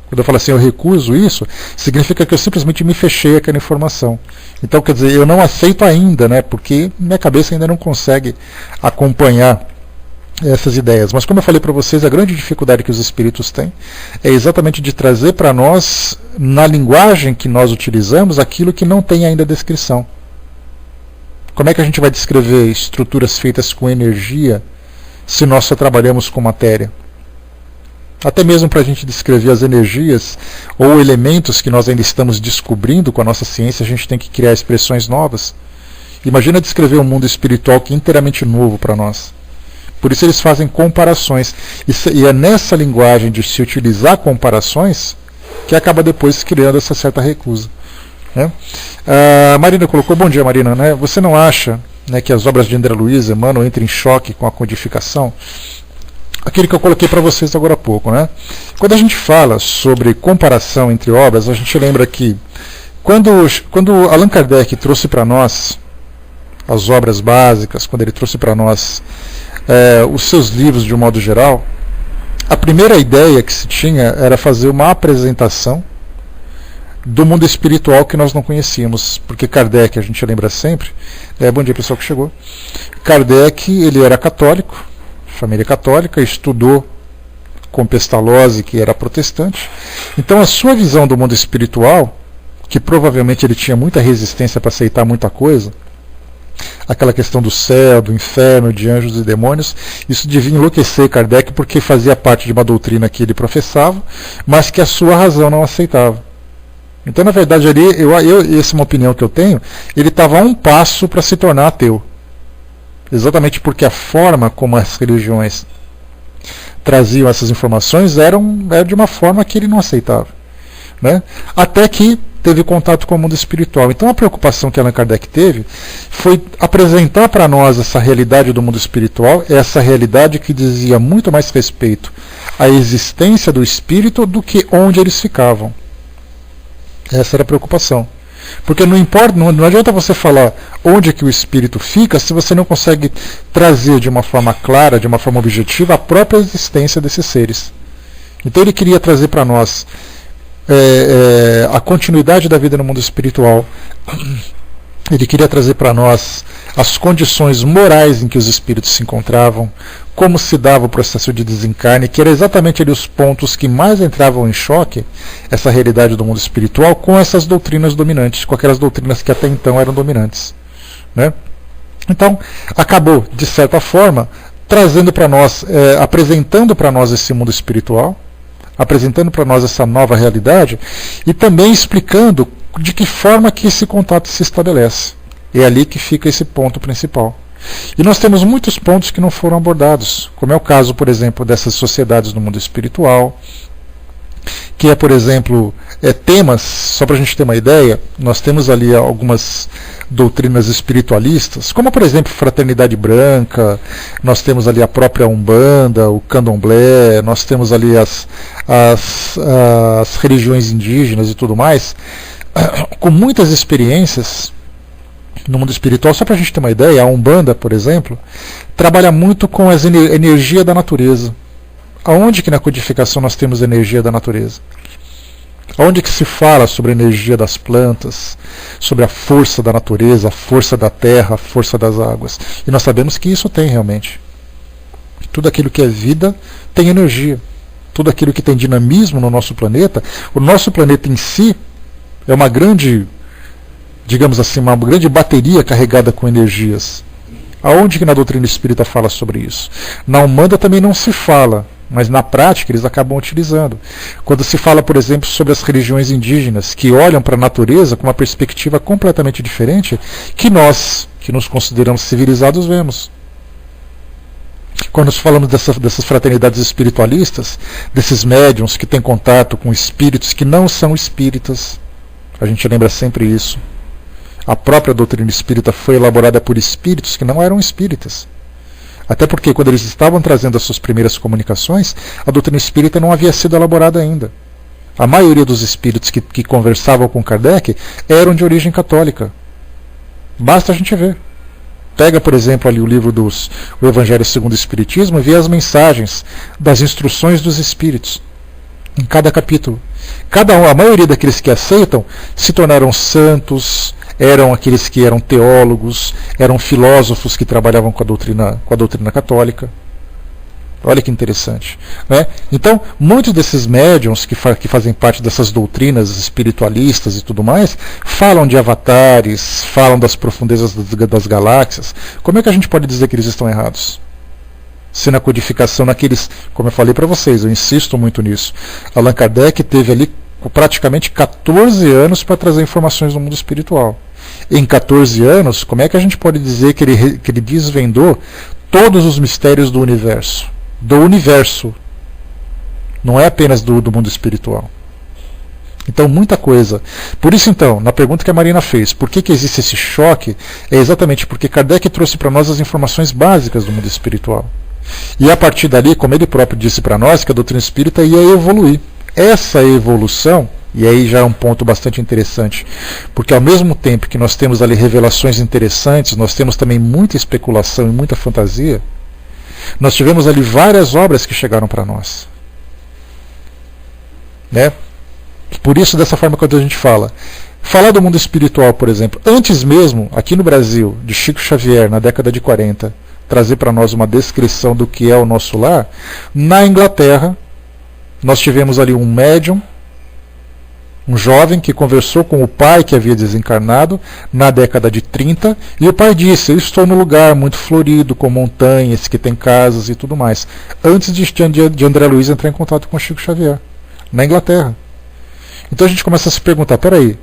quando eu falo assim eu recuso isso, significa que eu simplesmente me fechei aquela informação. Então quer dizer, eu não aceito ainda, né, porque minha cabeça ainda não consegue acompanhar essas ideias. Mas como eu falei para vocês, a grande dificuldade que os espíritos têm é exatamente de trazer para nós, na linguagem que nós utilizamos, aquilo que não tem ainda descrição. Como é que a gente vai descrever estruturas feitas com energia se nós só trabalhamos com matéria? Até mesmo para a gente descrever as energias ou elementos que nós ainda estamos descobrindo com a nossa ciência, a gente tem que criar expressões novas. Imagina descrever um mundo espiritual que é inteiramente novo para nós. Por isso eles fazem comparações. E é nessa linguagem de se utilizar comparações que acaba depois criando essa certa recusa. Né? A Marina colocou, bom dia Marina, né? Você não acha, né, que as obras de André Luiz Emmanuel entram em choque com a codificação? Aquele que eu coloquei para vocês agora há pouco. Né? Quando a gente fala sobre comparação entre obras, a gente lembra que quando Allan Kardec trouxe para nós as obras básicas, quando ele trouxe para nós os seus livros de um modo geral, A primeira ideia que se tinha era fazer uma apresentação do mundo espiritual que nós não conhecíamos, porque Kardec, a gente lembra sempre, bom dia pessoal que chegou, Kardec, ele era católico, família católica, estudou com Pestalozzi, que era protestante, então a sua visão do mundo espiritual, que provavelmente ele tinha muita resistência para aceitar muita coisa, aquela questão do céu, do inferno, de anjos e demônios, isso devia enlouquecer Kardec, porque fazia parte de uma doutrina que ele professava, mas que a sua razão não aceitava. Então, na verdade, ali, essa é uma opinião que eu tenho, ele estava a um passo para se tornar ateu. Exatamente porque a forma como as religiões traziam essas informações era de uma forma que ele não aceitava. Né? Até que teve contato com o mundo espiritual. Então, a preocupação que Allan Kardec teve foi apresentar para nós essa realidade do mundo espiritual, essa realidade que dizia muito mais respeito à existência do espírito do que onde eles ficavam. Essa era a preocupação. Porque não importa, não adianta você falar onde que o espírito fica se você não consegue trazer de uma forma clara, de uma forma objetiva, a própria existência desses seres. Então ele queria trazer para nós a continuidade da vida no mundo espiritual. Ele queria trazer para nós as condições morais em que os espíritos se encontravam, como se dava o processo de desencarne, que era exatamente ali os pontos que mais entravam em choque, essa realidade do mundo espiritual, com essas doutrinas dominantes, com aquelas doutrinas que até então eram dominantes. Né? Então, acabou, de certa forma, trazendo para nós, apresentando para nós esse mundo espiritual, apresentando para nós essa nova realidade, e também explicando de que forma que esse contato se estabelece. É ali que fica esse ponto principal. E nós temos muitos pontos que não foram abordados, como é o caso, por exemplo, dessas sociedades no mundo espiritual, que é, por exemplo, temas, só para a gente ter uma ideia, nós temos ali algumas doutrinas espiritualistas, como, por exemplo, Fraternidade Branca, nós temos ali a própria Umbanda, o Candomblé, nós temos ali as religiões indígenas e tudo mais, com muitas experiências no mundo espiritual. Só para a gente ter uma ideia, a Umbanda, por exemplo, trabalha muito com a energia da natureza. Aonde que na codificação nós temos energia da natureza? Aonde que se fala sobre a energia das plantas, sobre a força da natureza, a força da terra, a força das águas? E nós sabemos que isso tem realmente. Tudo aquilo que é vida tem energia. Tudo aquilo que tem dinamismo no nosso planeta, o nosso planeta em si é uma grande, digamos assim, uma grande bateria carregada com energias. Aonde que na doutrina espírita fala sobre isso? Na Umbanda também não se fala, mas na prática eles acabam utilizando. Quando se fala, por exemplo, sobre as religiões indígenas, que olham para a natureza com uma perspectiva completamente diferente que nós, que nos consideramos civilizados, vemos. Quando nós falamos dessas fraternidades espiritualistas, desses médiuns que têm contato com espíritos que não são espíritas, a gente lembra sempre isso. A própria doutrina espírita foi elaborada por espíritos que não eram espíritas. Até porque quando eles estavam trazendo as suas primeiras comunicações, a doutrina espírita não havia sido elaborada ainda. A maioria dos espíritos que conversavam com Kardec eram de origem católica. Basta a gente ver. Pega, por exemplo, ali o livro o Evangelho segundo o Espiritismo e vê as mensagens das instruções dos espíritos. Em cada capítulo. A maioria daqueles que aceitam se tornaram santos, eram aqueles que eram teólogos, eram filósofos que trabalhavam com a doutrina católica. Olha que interessante. Né? Então, muitos desses médiuns que fazem parte dessas doutrinas espiritualistas e tudo mais, falam de avatares, falam das profundezas das galáxias. Como é que a gente pode dizer que eles estão errados? Se na codificação, como eu falei para vocês, eu insisto muito nisso, Allan Kardec teve ali praticamente 14 anos para trazer informações do mundo espiritual. Em 14 anos, como é que a gente pode dizer que ele desvendou todos os mistérios do universo? Do universo, não é apenas do mundo espiritual. Então, muita coisa. Por isso, então, na pergunta que a Marina fez, por que existe esse choque? É exatamente porque Kardec trouxe para nós as informações básicas do mundo espiritual. E a partir dali, como ele próprio disse para nós, que a doutrina espírita ia evoluir. Essa evolução, e aí já é um ponto bastante interessante, porque ao mesmo tempo que nós temos ali revelações interessantes, nós temos também muita especulação e muita fantasia. Nós tivemos ali várias obras que chegaram para nós. né? Por isso, dessa forma que a gente fala. Falar do mundo espiritual, por exemplo, antes mesmo, aqui no Brasil, de Chico Xavier, na década de 40, trazer para nós uma descrição do que é o nosso lar, na Inglaterra, nós tivemos ali um médium, um jovem que conversou com o pai que havia desencarnado na década de 30, e o pai disse: eu estou num lugar muito florido, com montanhas, que tem casas e tudo mais, antes de André Luiz entrar em contato com Chico Xavier, na Inglaterra. Então a gente começa a se perguntar, peraí,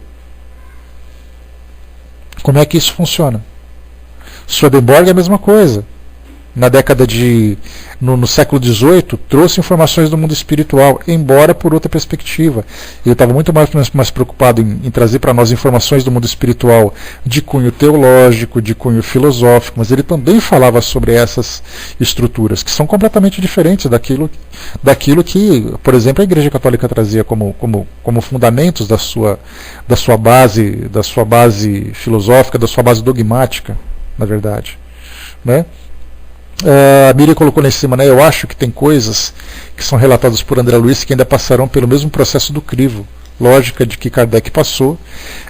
como é que isso funciona? Swedenborg é a mesma coisa. Na década no século XVIII, trouxe informações do mundo espiritual, embora por outra perspectiva. Ele estava muito mais preocupado em trazer para nós informações do mundo espiritual de cunho teológico, de cunho filosófico, mas ele também falava sobre essas estruturas, que são completamente diferentes daquilo que, por exemplo, a Igreja Católica trazia como fundamentos da sua base filosófica, da sua base dogmática, na verdade, né? A Miriam colocou lá em cima, né? Eu acho que tem coisas que são relatadas por André Luiz que ainda passarão pelo mesmo processo do crivo, lógica de que Kardec passou,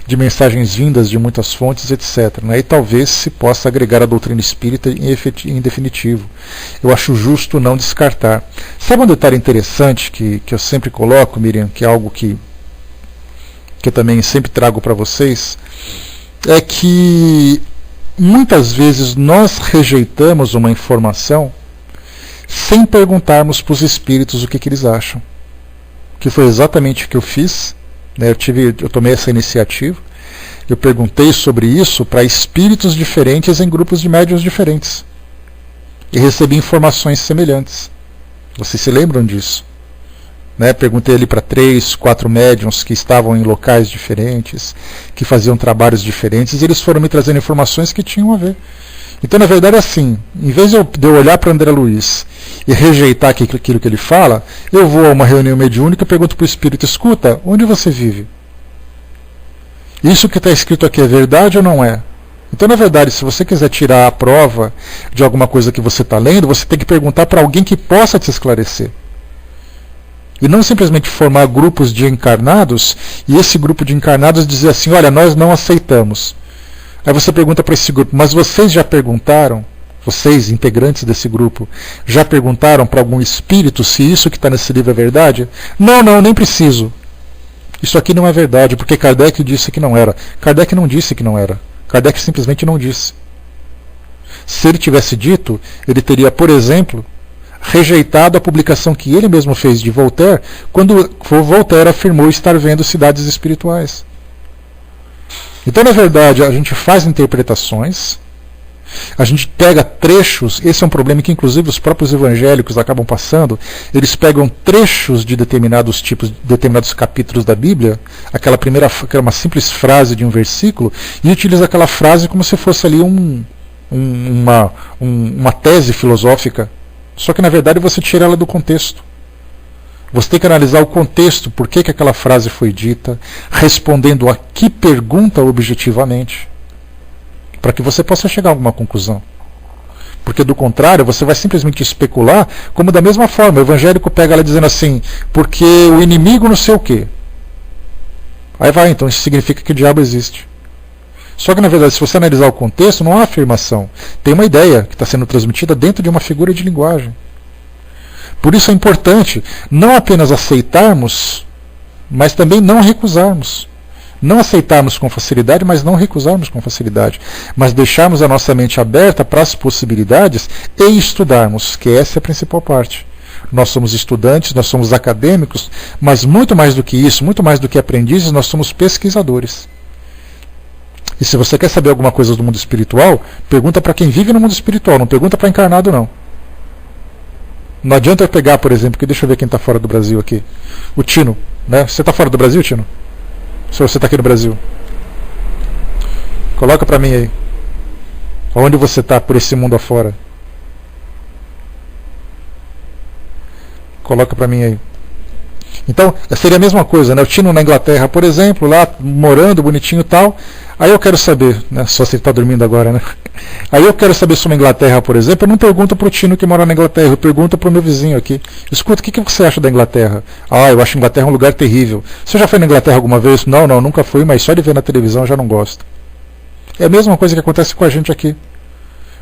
de mensagens vindas de muitas fontes, etc. Né? E talvez se possa agregar a doutrina espírita em definitivo. Eu acho justo não descartar. Sabe um detalhe interessante que eu sempre coloco, Miriam, que é algo que eu também sempre trago para vocês, é que muitas vezes nós rejeitamos uma informação sem perguntarmos para os espíritos o que eles acham. Que foi exatamente o que eu fiz, né? Eu tomei essa iniciativa. Eu perguntei sobre isso para espíritos diferentes em grupos de médiuns diferentes. E recebi informações semelhantes. Vocês se lembram disso? Né? Perguntei ali para 3, 4 médiuns que estavam em locais diferentes, que faziam trabalhos diferentes, e eles foram me trazendo informações que tinham a ver. Então, na verdade, é assim, em vez de eu olhar para André Luiz e rejeitar aquilo que ele fala, eu vou a uma reunião mediúnica e pergunto para o espírito: escuta, onde você vive? Isso que está escrito aqui é verdade ou não é? Então, na verdade, se você quiser tirar a prova de alguma coisa que você está lendo, você tem que perguntar para alguém que possa te esclarecer. E não simplesmente formar grupos de encarnados e esse grupo de encarnados dizer assim: olha, nós não aceitamos. Aí você pergunta para esse grupo: mas vocês já perguntaram, vocês integrantes desse grupo, já perguntaram para algum espírito se isso que está nesse livro é verdade? Não, nem preciso. Isso aqui não é verdade, porque Kardec disse que não era. Kardec não disse que não era. Kardec simplesmente não disse. Se ele tivesse dito, ele teria, por exemplo, rejeitado a publicação que ele mesmo fez de Voltaire, quando Voltaire afirmou estar vendo cidades espirituais. Então, na verdade, a gente faz interpretações, a gente pega trechos. Esse é um problema que inclusive os próprios evangélicos acabam passando. Eles pegam trechos de determinados capítulos da Bíblia, aquela é uma simples frase de um versículo, e utilizam aquela frase como se fosse ali uma tese filosófica. Só que na verdade você tira ela do contexto. Você tem que analisar o contexto, por que aquela frase foi dita, respondendo a que pergunta objetivamente, para que você possa chegar a alguma conclusão. Porque do contrário, você vai simplesmente especular, como da mesma forma, o evangélico pega ela dizendo assim: porque o inimigo não sei o quê. Aí vai, então isso significa que o diabo existe. Só que, na verdade, se você analisar o contexto, não há afirmação. Tem uma ideia que está sendo transmitida dentro de uma figura de linguagem. Por isso é importante não apenas aceitarmos, mas também não recusarmos. Não aceitarmos com facilidade, mas não recusarmos com facilidade. Mas deixarmos a nossa mente aberta para as possibilidades e estudarmos, que essa é a principal parte. Nós somos estudantes, nós somos acadêmicos, mas muito mais do que isso, muito mais do que aprendizes, nós somos pesquisadores. E se você quer saber alguma coisa do mundo espiritual, pergunta para quem vive no mundo espiritual, não pergunta para encarnado não. Não adianta eu pegar, por exemplo, que deixa eu ver quem está fora do Brasil aqui. O Tino, né? Você está fora do Brasil, Tino? Se você está aqui no Brasil. Coloca para mim aí. Onde você está por esse mundo afora? Coloca para mim aí. Então, seria a mesma coisa, né? O Tino na Inglaterra, por exemplo, lá morando, bonitinho e tal. Aí eu quero saber, né? Só se ele está dormindo agora, né? Aí eu quero saber sobre a Inglaterra, por exemplo. Eu não pergunto para o Tino que mora na Inglaterra, eu pergunto para o meu vizinho aqui. Escuta, o que você acha da Inglaterra? Ah, eu acho a Inglaterra um lugar terrível. Você já foi na Inglaterra alguma vez? Não, nunca fui, mas só de ver na televisão eu já não gosto. É a mesma coisa que acontece com a gente aqui.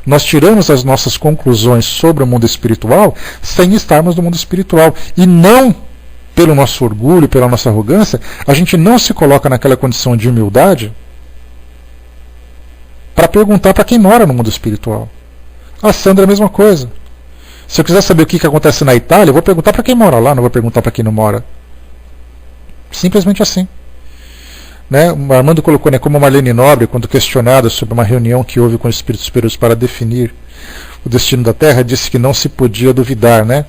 Nós tiramos as nossas conclusões sobre o mundo espiritual sem estarmos no mundo espiritual. E não pelo nosso orgulho, pela nossa arrogância, a gente não se coloca naquela condição de humildade para perguntar para quem mora no mundo espiritual. A Sandra é a mesma coisa. Se eu quiser saber o que acontece na Itália, eu vou perguntar para quem mora lá, não vou perguntar para quem não mora. Simplesmente assim. Né? O Armando colocou, né, como Marlene Nobre, quando questionada sobre uma reunião que houve com os espíritos superiores para definir o destino da Terra, disse que não se podia duvidar, né?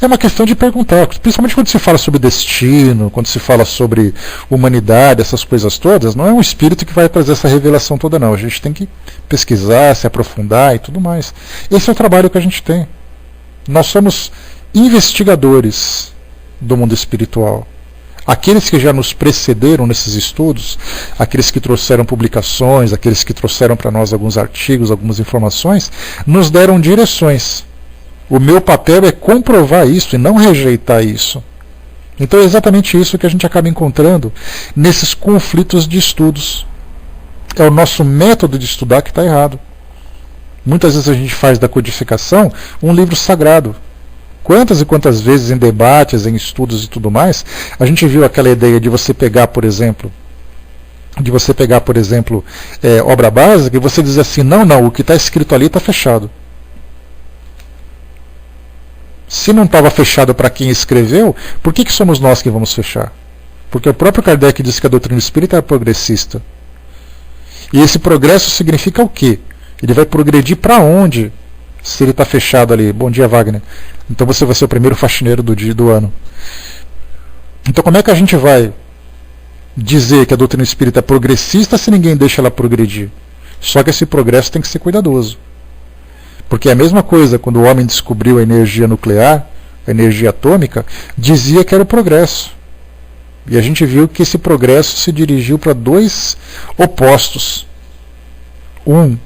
É uma questão de perguntar, principalmente quando se fala sobre destino, quando se fala sobre humanidade, essas coisas todas, não é um espírito que vai trazer essa revelação toda, não. A gente tem que pesquisar, se aprofundar e tudo mais. Esse é o trabalho que a gente tem. Nós somos investigadores do mundo espiritual. Aqueles que já nos precederam nesses estudos, aqueles que trouxeram publicações, aqueles que trouxeram para nós alguns artigos, algumas informações, nos deram direções. O meu papel é comprovar isso e não rejeitar isso. Então é exatamente isso que a gente acaba encontrando nesses conflitos de estudos. É o nosso método de estudar que está errado. Muitas vezes a gente faz da codificação um livro sagrado. Quantas e quantas vezes em debates, em estudos e tudo mais, a gente viu aquela ideia de você pegar, por exemplo, obra básica e você dizer assim, não, o que está escrito ali está fechado. Se não estava fechado para quem escreveu, por que somos nós que vamos fechar? Porque o próprio Kardec disse que a doutrina espírita é progressista. E esse progresso significa o quê? Ele vai progredir para onde? Se ele está fechado ali. Bom dia, Wagner. Então você vai ser o primeiro faxineiro do ano. Então como é que a gente vai dizer que a doutrina espírita é progressista se ninguém deixa ela progredir? Só que esse progresso tem que ser cuidadoso. Porque é a mesma coisa quando o homem descobriu a energia nuclear, a energia atômica, dizia que era o progresso. E a gente viu que esse progresso se dirigiu para dois opostos. Um,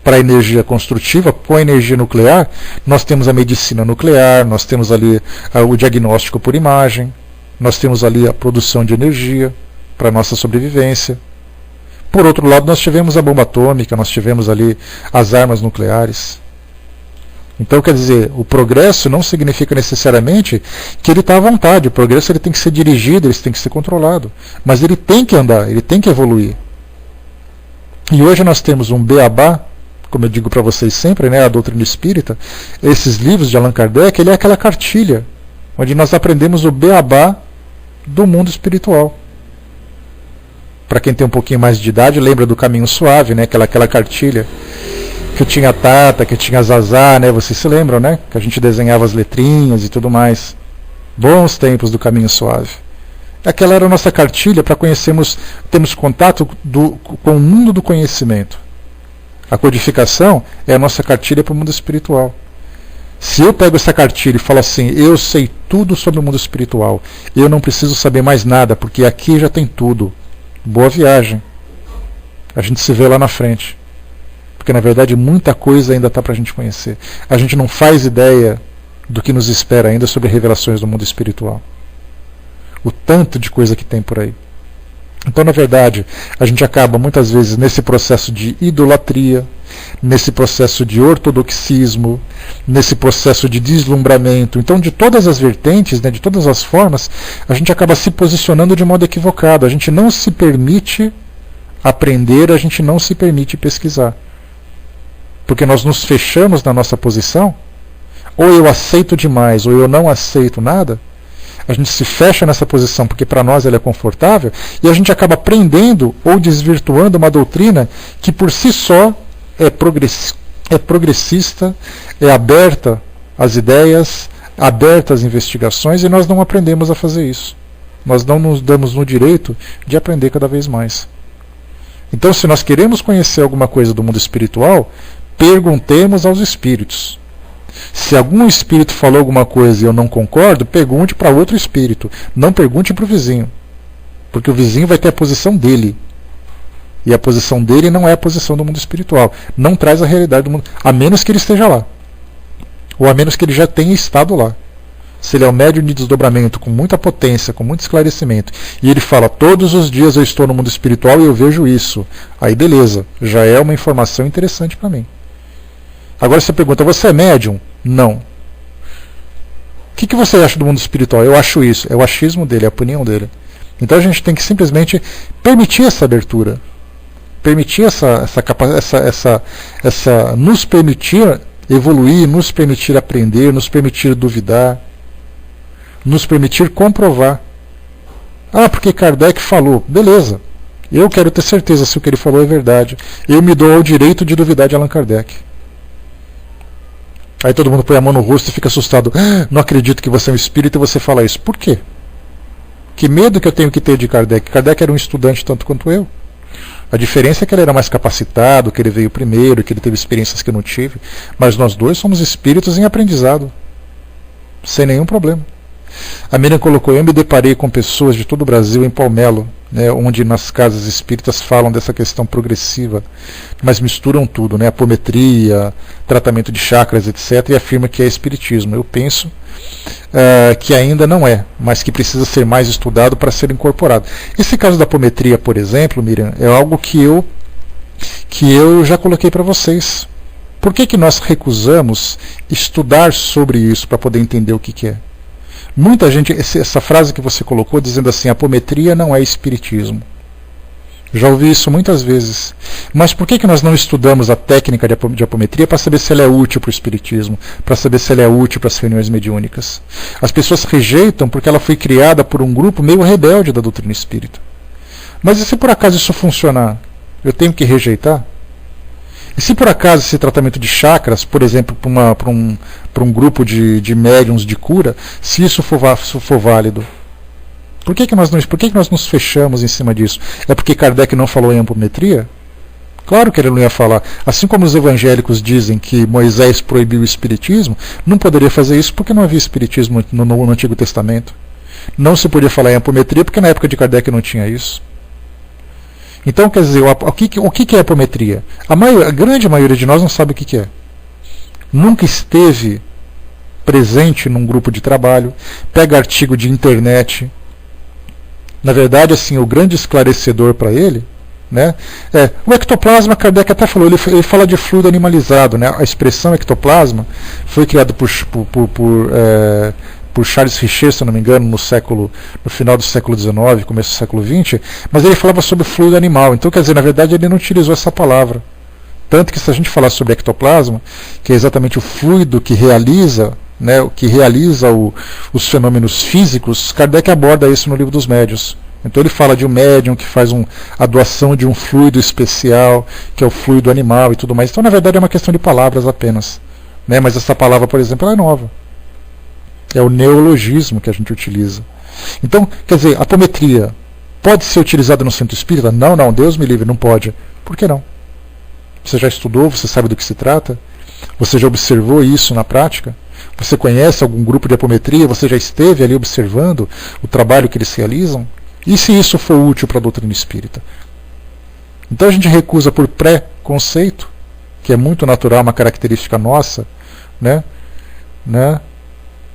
para a energia construtiva, com a energia nuclear, nós temos a medicina nuclear, nós temos ali o diagnóstico por imagem, nós temos ali a produção de energia para a nossa sobrevivência. Por outro lado, nós tivemos a bomba atômica, nós tivemos ali as armas nucleares. Então, quer dizer, o progresso não significa necessariamente que ele está à vontade. O progresso ele tem que ser dirigido, ele tem que ser controlado. Mas ele tem que andar, ele tem que evoluir. E hoje nós temos um beabá, como eu digo para vocês sempre, né, a doutrina espírita, esses livros de Allan Kardec, ele é aquela cartilha, onde nós aprendemos o beabá do mundo espiritual. Para quem tem um pouquinho mais de idade, lembra do Caminho Suave, né, aquela cartilha que tinha Tata, que tinha Zazá, né, vocês se lembram, né, que a gente desenhava as letrinhas e tudo mais. Bons tempos do Caminho Suave. Aquela era a nossa cartilha para termos contato com o mundo do conhecimento. A codificação é a nossa cartilha para o mundo espiritual. Se eu pego essa cartilha e falo assim, eu sei tudo sobre o mundo espiritual, eu não preciso saber mais nada, porque aqui já tem tudo. Boa viagem. A gente se vê lá na frente. Porque na verdade muita coisa ainda está para a gente conhecer. A gente não faz ideia do que nos espera ainda sobre revelações do mundo espiritual. O tanto de coisa que tem por aí. Então, na verdade, a gente acaba muitas vezes nesse processo de idolatria, nesse processo de ortodoxismo, nesse processo de deslumbramento. Então, de todas as vertentes, né, de todas as formas, a gente acaba se posicionando de modo equivocado. A gente não se permite aprender, a gente não se permite pesquisar. Porque nós nos fechamos na nossa posição, ou eu aceito demais, ou eu não aceito nada. A gente se fecha nessa posição porque para nós ela é confortável e a gente acaba prendendo ou desvirtuando uma doutrina que por si só é progressista, é aberta às ideias, aberta às investigações, e nós não aprendemos a fazer isso. Nós não nos damos no direito de aprender cada vez mais. Então, se nós queremos conhecer alguma coisa do mundo espiritual, perguntemos aos espíritos. Se algum espírito falou alguma coisa e eu não concordo, pergunte para outro espírito. Não pergunte para o vizinho. Porque o vizinho vai ter a posição dele. E a posição dele não é a posição do mundo espiritual. Não traz a realidade do mundo. A menos que ele esteja lá. Ou a menos que ele já tenha estado lá. Se ele é um médium de desdobramento com muita potência, com muito esclarecimento, e ele fala, todos os dias eu estou no mundo espiritual e eu vejo isso. Aí beleza, já é uma informação interessante para mim. Agora você pergunta, você é médium? Não. O que você acha do mundo espiritual? Eu acho isso. É o achismo dele, é a opinião dele. Então a gente tem que simplesmente permitir essa abertura. Permitir nos permitir evoluir, nos permitir aprender, nos permitir duvidar, nos permitir comprovar. Ah, porque Kardec falou. Beleza. Eu quero ter certeza se o que ele falou é verdade. Eu me dou ao direito de duvidar de Allan Kardec. Aí todo mundo põe a mão no rosto e fica assustado. Ah, não acredito que você é um espírito e você fala isso. Por quê? Que medo que eu tenho que ter de Kardec? Kardec era um estudante tanto quanto eu. A diferença é que ele era mais capacitado, que ele veio primeiro, que ele teve experiências que eu não tive. Mas nós dois somos espíritos em aprendizado. Sem nenhum problema. A Miriam colocou, eu me deparei com pessoas de todo o Brasil em Palmelo, né, onde nas casas espíritas falam dessa questão progressiva, mas misturam tudo, né, apometria, tratamento de chakras, etc., e afirma que é espiritismo. Eu penso que ainda não é, mas que precisa ser mais estudado para ser incorporado. Esse caso da apometria, por exemplo, Miriam, é algo que eu já coloquei para vocês. Por que nós recusamos estudar sobre isso para poder entender o que é? Muita gente, essa frase que você colocou, dizendo assim, apometria não é espiritismo. Já ouvi isso muitas vezes. Mas por que nós não estudamos a técnica de apometria para saber se ela é útil para o espiritismo, para saber se ela é útil para as reuniões mediúnicas? As pessoas rejeitam porque ela foi criada por um grupo meio rebelde da doutrina espírita. Mas e se por acaso isso funcionar? Eu tenho que rejeitar? E se por acaso esse tratamento de chakras, por exemplo, para um grupo de médiums de cura, se isso for válido, por que nós nos fechamos em cima disso? É porque Kardec não falou em apometria? Claro que ele não ia falar. Assim como os evangélicos dizem que Moisés proibiu o espiritismo, não poderia fazer isso porque não havia espiritismo no Antigo Testamento. Não se podia falar em apometria porque na época de Kardec não tinha isso. Então, quer dizer, o que é apometria? A grande maioria de nós não sabe o que é. Nunca esteve presente num grupo de trabalho, pega artigo de internet. Na verdade, assim, o grande esclarecedor para ele, né, o ectoplasma, Kardec até falou, ele fala de fluido animalizado, né, a expressão ectoplasma foi criada por Charles Richer, se não me engano, no final do século XIX, começo do século XX, mas ele falava sobre fluido animal. Então, quer dizer, na verdade, ele não utilizou essa palavra. Tanto que se a gente falar sobre ectoplasma, que é exatamente o fluido que realiza, né, os fenômenos físicos, Kardec aborda isso no Livro dos Médiuns. Então ele fala de um médium que faz a doação de um fluido especial, que é o fluido animal e tudo mais. Então, na verdade, é uma questão de palavras apenas. Né? Mas essa palavra, por exemplo, ela é nova. É o neologismo que a gente utiliza. Então, quer dizer, a apometria pode ser utilizada no centro espírita? Não, Deus me livre, não pode. Por que não? Você já estudou, você sabe do que se trata? Você já observou isso na prática? Você conhece algum grupo de apometria? Você já esteve ali observando o trabalho que eles realizam? E se isso for útil para a doutrina espírita? Então a gente recusa por pré-conceito, que é muito natural, uma característica nossa, né?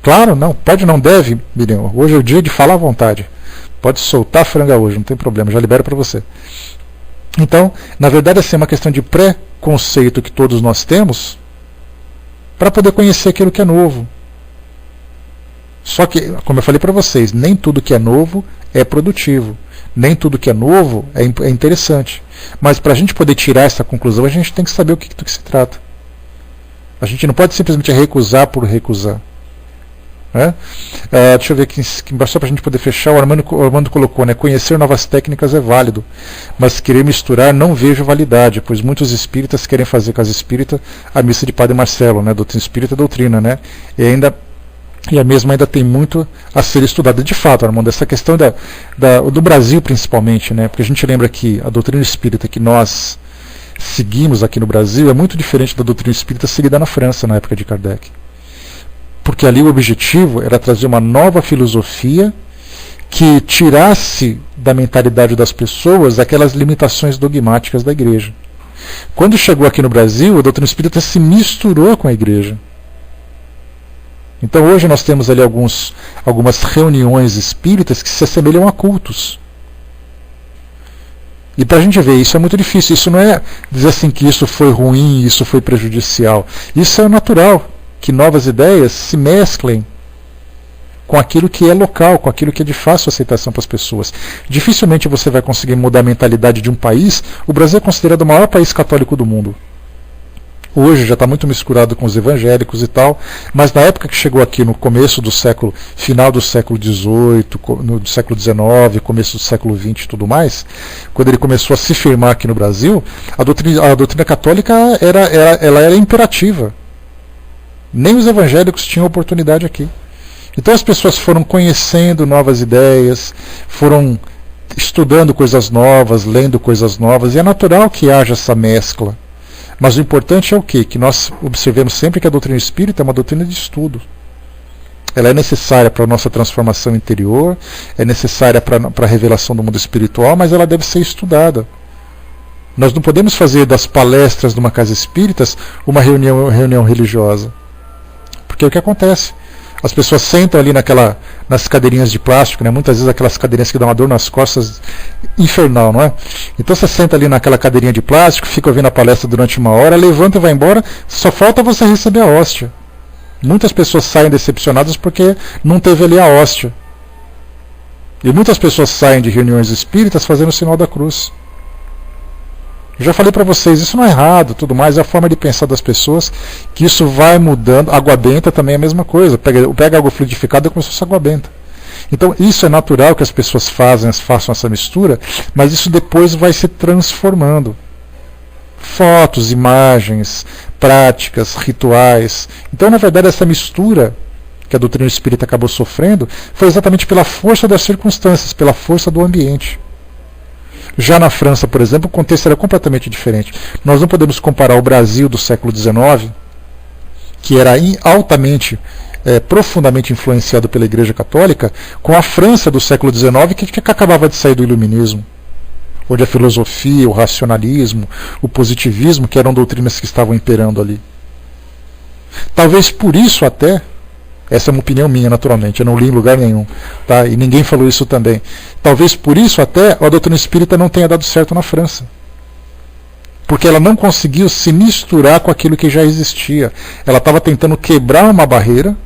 Claro, não, pode, não deve, Miriam. Hoje é o dia de falar à vontade. Pode soltar a franga hoje, não tem problema, já libero para você. Então, na verdade, assim, é uma questão de pré-conceito que todos nós temos para poder conhecer aquilo que é novo. Só que, como eu falei para vocês, nem tudo que é novo é produtivo. Nem tudo que é novo é interessante. Mas para a gente poder tirar essa conclusão, a gente tem que saber do que se trata. A gente não pode simplesmente recusar por recusar. Deixa eu ver aqui, só para a gente poder fechar, o Armando colocou, né, conhecer novas técnicas é válido, mas querer misturar não vejo validade, pois muitos espíritas querem fazer casa espírita a missa de Padre Marcelo, né, doutrina espírita é doutrina, né, e a mesma ainda tem muito a ser estudada. De fato, Armando, essa questão do Brasil principalmente, né, porque a gente lembra que a doutrina espírita que nós seguimos aqui no Brasil é muito diferente da doutrina espírita seguida na França na época de Kardec. porque ali o objetivo era trazer uma nova filosofia que tirasse da mentalidade das pessoas aquelas limitações dogmáticas da igreja. Quando chegou aqui no Brasil, a doutrina espírita se misturou com a igreja. Então hoje nós temos ali algumas reuniões espíritas que se assemelham a cultos. E para a gente ver, isso é muito difícil. Isso não é dizer assim que isso foi ruim, isso foi prejudicial. Isso é natural, que novas ideias se mesclem com aquilo que é local, com aquilo que é de fácil aceitação para as pessoas. Dificilmente você vai conseguir mudar a mentalidade de um país. O Brasil é considerado o maior país católico do mundo. Hoje já está muito misturado com os evangélicos e tal, mas na época que chegou aqui no começo do século, final do século XVIII, no século XIX, começo do século XX e tudo mais, quando ele começou a se firmar aqui no Brasil, a doutrina católica ela era imperativa. Nem os evangélicos tinham oportunidade aqui. Então as pessoas foram conhecendo novas ideias, foram estudando coisas novas, lendo coisas novas, e é natural que haja essa mescla. Mas o importante é o quê? Que nós observemos sempre que a doutrina espírita é uma doutrina de estudo. Ela é necessária para a nossa transformação interior, é necessária para a revelação do mundo espiritual, mas ela deve ser estudada. Nós não podemos fazer das palestras de uma casa espírita uma reunião religiosa. Porque é o que acontece. As pessoas sentam ali nas cadeirinhas de plástico, né? Muitas vezes aquelas cadeirinhas que dão uma dor nas costas infernal, não é? Então você senta ali naquela cadeirinha de plástico, fica ouvindo a palestra durante uma hora, levanta e vai embora, só falta você receber a hóstia. Muitas pessoas saem decepcionadas porque não teve ali a hóstia. E muitas pessoas saem de reuniões espíritas fazendo o sinal da cruz. Eu já falei para vocês, isso não é errado, tudo mais, é a forma de pensar das pessoas, que isso vai mudando. Água benta também é a mesma coisa, pega água fluidificada é como se fosse água benta. Então isso é natural que as pessoas façam essa mistura, mas isso depois vai se transformando. Fotos, imagens, práticas, rituais. Então na verdade essa mistura que a doutrina espírita acabou sofrendo foi exatamente pela força das circunstâncias, pela força do ambiente. Já na França, por exemplo, o contexto era completamente diferente. Nós não podemos comparar o Brasil do século XIX, que era altamente, profundamente influenciado pela Igreja Católica, com a França do século XIX, que acabava de sair do Iluminismo, onde a filosofia, o racionalismo, o positivismo, que eram doutrinas que estavam imperando ali. Talvez por isso até, essa é uma opinião minha, naturalmente, eu não li em lugar nenhum, tá? E ninguém falou isso também. Talvez por isso até a doutrina espírita não tenha dado certo na França. Porque ela não conseguiu se misturar com aquilo que já existia. Ela estava tentando quebrar uma barreira,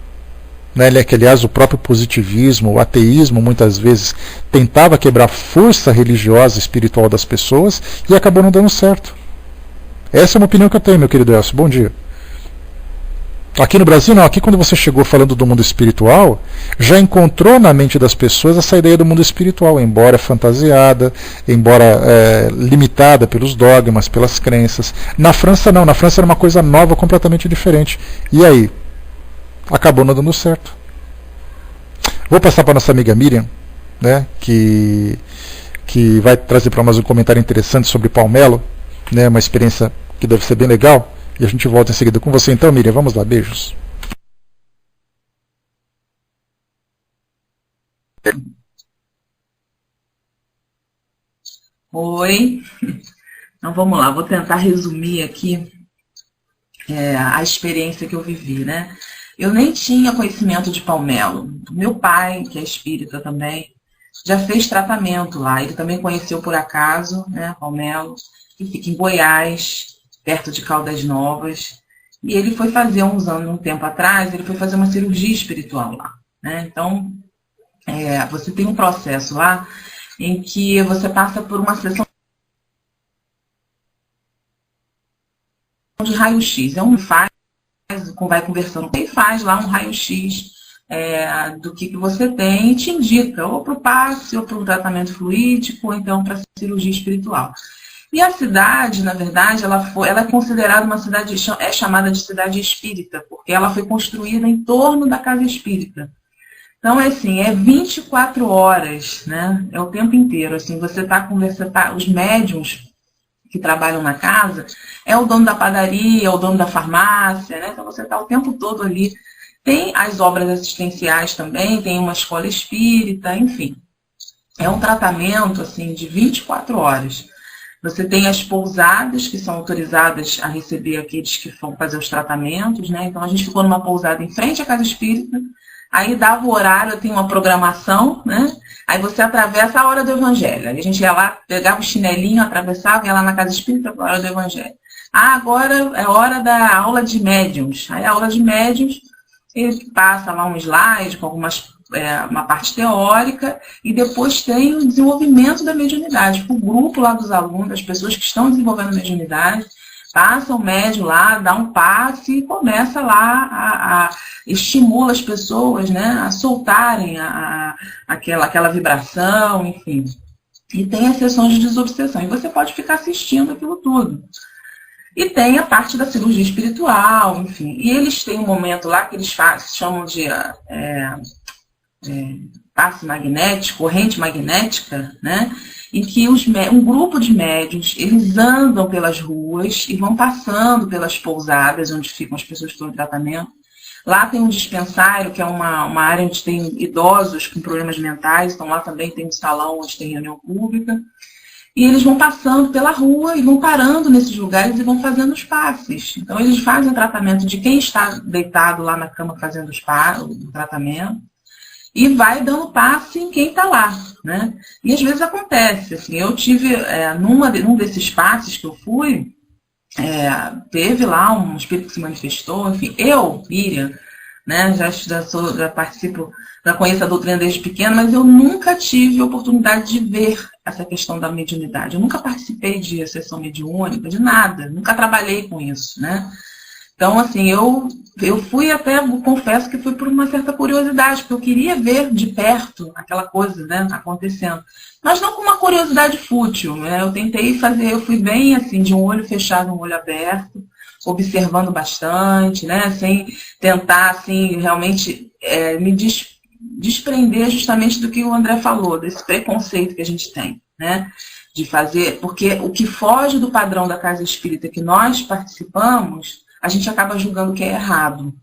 né, que aliás o próprio positivismo, o ateísmo, muitas vezes tentava quebrar a força religiosa e espiritual das pessoas e acabou não dando certo. Essa é uma opinião que eu tenho, meu querido Elcio. Bom dia. Aqui no Brasil não, aqui quando você chegou falando do mundo espiritual, já encontrou na mente das pessoas essa ideia do mundo espiritual, embora fantasiada, embora limitada pelos dogmas, pelas crenças. Na França não, na França era uma coisa nova, completamente diferente. E aí? Acabou não dando certo. Vou passar para a nossa amiga Miriam, né, que vai trazer para nós um comentário interessante sobre Palmelo, né, uma experiência que deve ser bem legal. E a gente volta em seguida com você então, Miriam. Vamos lá, beijos. Oi. Então vamos lá, vou tentar resumir aqui a experiência que eu vivi, né? Eu nem tinha conhecimento de Palmelo. Meu pai, que é espírita também, já fez tratamento lá. Ele também conheceu por acaso, né, Palmelo, que fica em Goiás, perto de Caldas Novas, e ele foi fazer um tempo atrás, ele foi fazer uma cirurgia espiritual lá, né? Então, você tem um processo lá em que você passa por uma sessão de raio-x. Vai conversando, quem faz lá um raio-x do que você tem e te indica, ou para o passe, ou para o tratamento fluídico, ou então para a cirurgia espiritual. E a cidade, na verdade, ela é considerada uma cidade, é chamada de cidade espírita, porque ela foi construída em torno da casa espírita. Então, assim, é 24 horas, né? É o tempo inteiro. Assim, os médiuns que trabalham na casa, é o dono da padaria, é o dono da farmácia, né? Então você está o tempo todo ali Tem as obras assistenciais também, tem uma escola espírita, enfim. É um tratamento assim, de 24 horas. Você tem as pousadas, que são autorizadas a receber aqueles que vão fazer os tratamentos, né? Então, a gente ficou numa pousada em frente à casa espírita, aí dava o horário, tem uma programação, né? Aí você atravessa a hora do evangelho. Aí a gente ia lá, pegava o chinelinho, atravessava, ia lá na casa espírita para a hora do evangelho. Ah, agora é hora da aula de médiuns. Aí a aula de médiuns, ele passa lá um slide com uma parte teórica, e depois tem o desenvolvimento da mediunidade. O grupo lá dos alunos, das pessoas que estão desenvolvendo a mediunidade, passa o médium lá, dá um passe e começa lá estimula as pessoas, né, a soltarem aquela vibração, enfim. E tem as sessões de desobsessão. E você pode ficar assistindo aquilo tudo. E tem a parte da cirurgia espiritual, enfim. E eles têm um momento lá que eles chamam de passe magnético, corrente magnética, né? Em que um grupo de médiuns, eles andam pelas ruas e vão passando pelas pousadas onde ficam as pessoas que estão em tratamento. Lá tem um dispensário, que é uma área onde tem idosos com problemas mentais, então lá também tem um salão onde tem reunião pública. E eles vão passando pela rua e vão parando nesses lugares e vão fazendo os passes. Então eles fazem o tratamento de quem está deitado lá na cama fazendo o tratamento, e vai dando passe em quem está lá, né? E às vezes acontece, assim, eu tive, num desses passes que eu fui, teve lá um espírito que se manifestou, enfim, eu, Miriam, né, já participo, já conheço a doutrina desde pequena, mas eu nunca tive a oportunidade de ver essa questão da mediunidade. Eu nunca participei de sessão mediúnica, de nada, nunca trabalhei com isso, né? Então, assim, eu fui até, confesso que fui por uma certa curiosidade, porque eu queria ver de perto aquela coisa, né, acontecendo. Mas não com uma curiosidade fútil, né? Eu tentei fazer, eu fui bem assim, de um olho fechado, um olho aberto, observando bastante, né, sem tentar, assim, realmente me desprender justamente do que o André falou, desse preconceito que a gente tem, né, de fazer, porque o que foge do padrão da casa espírita que nós participamos, a gente acaba julgando que é errado.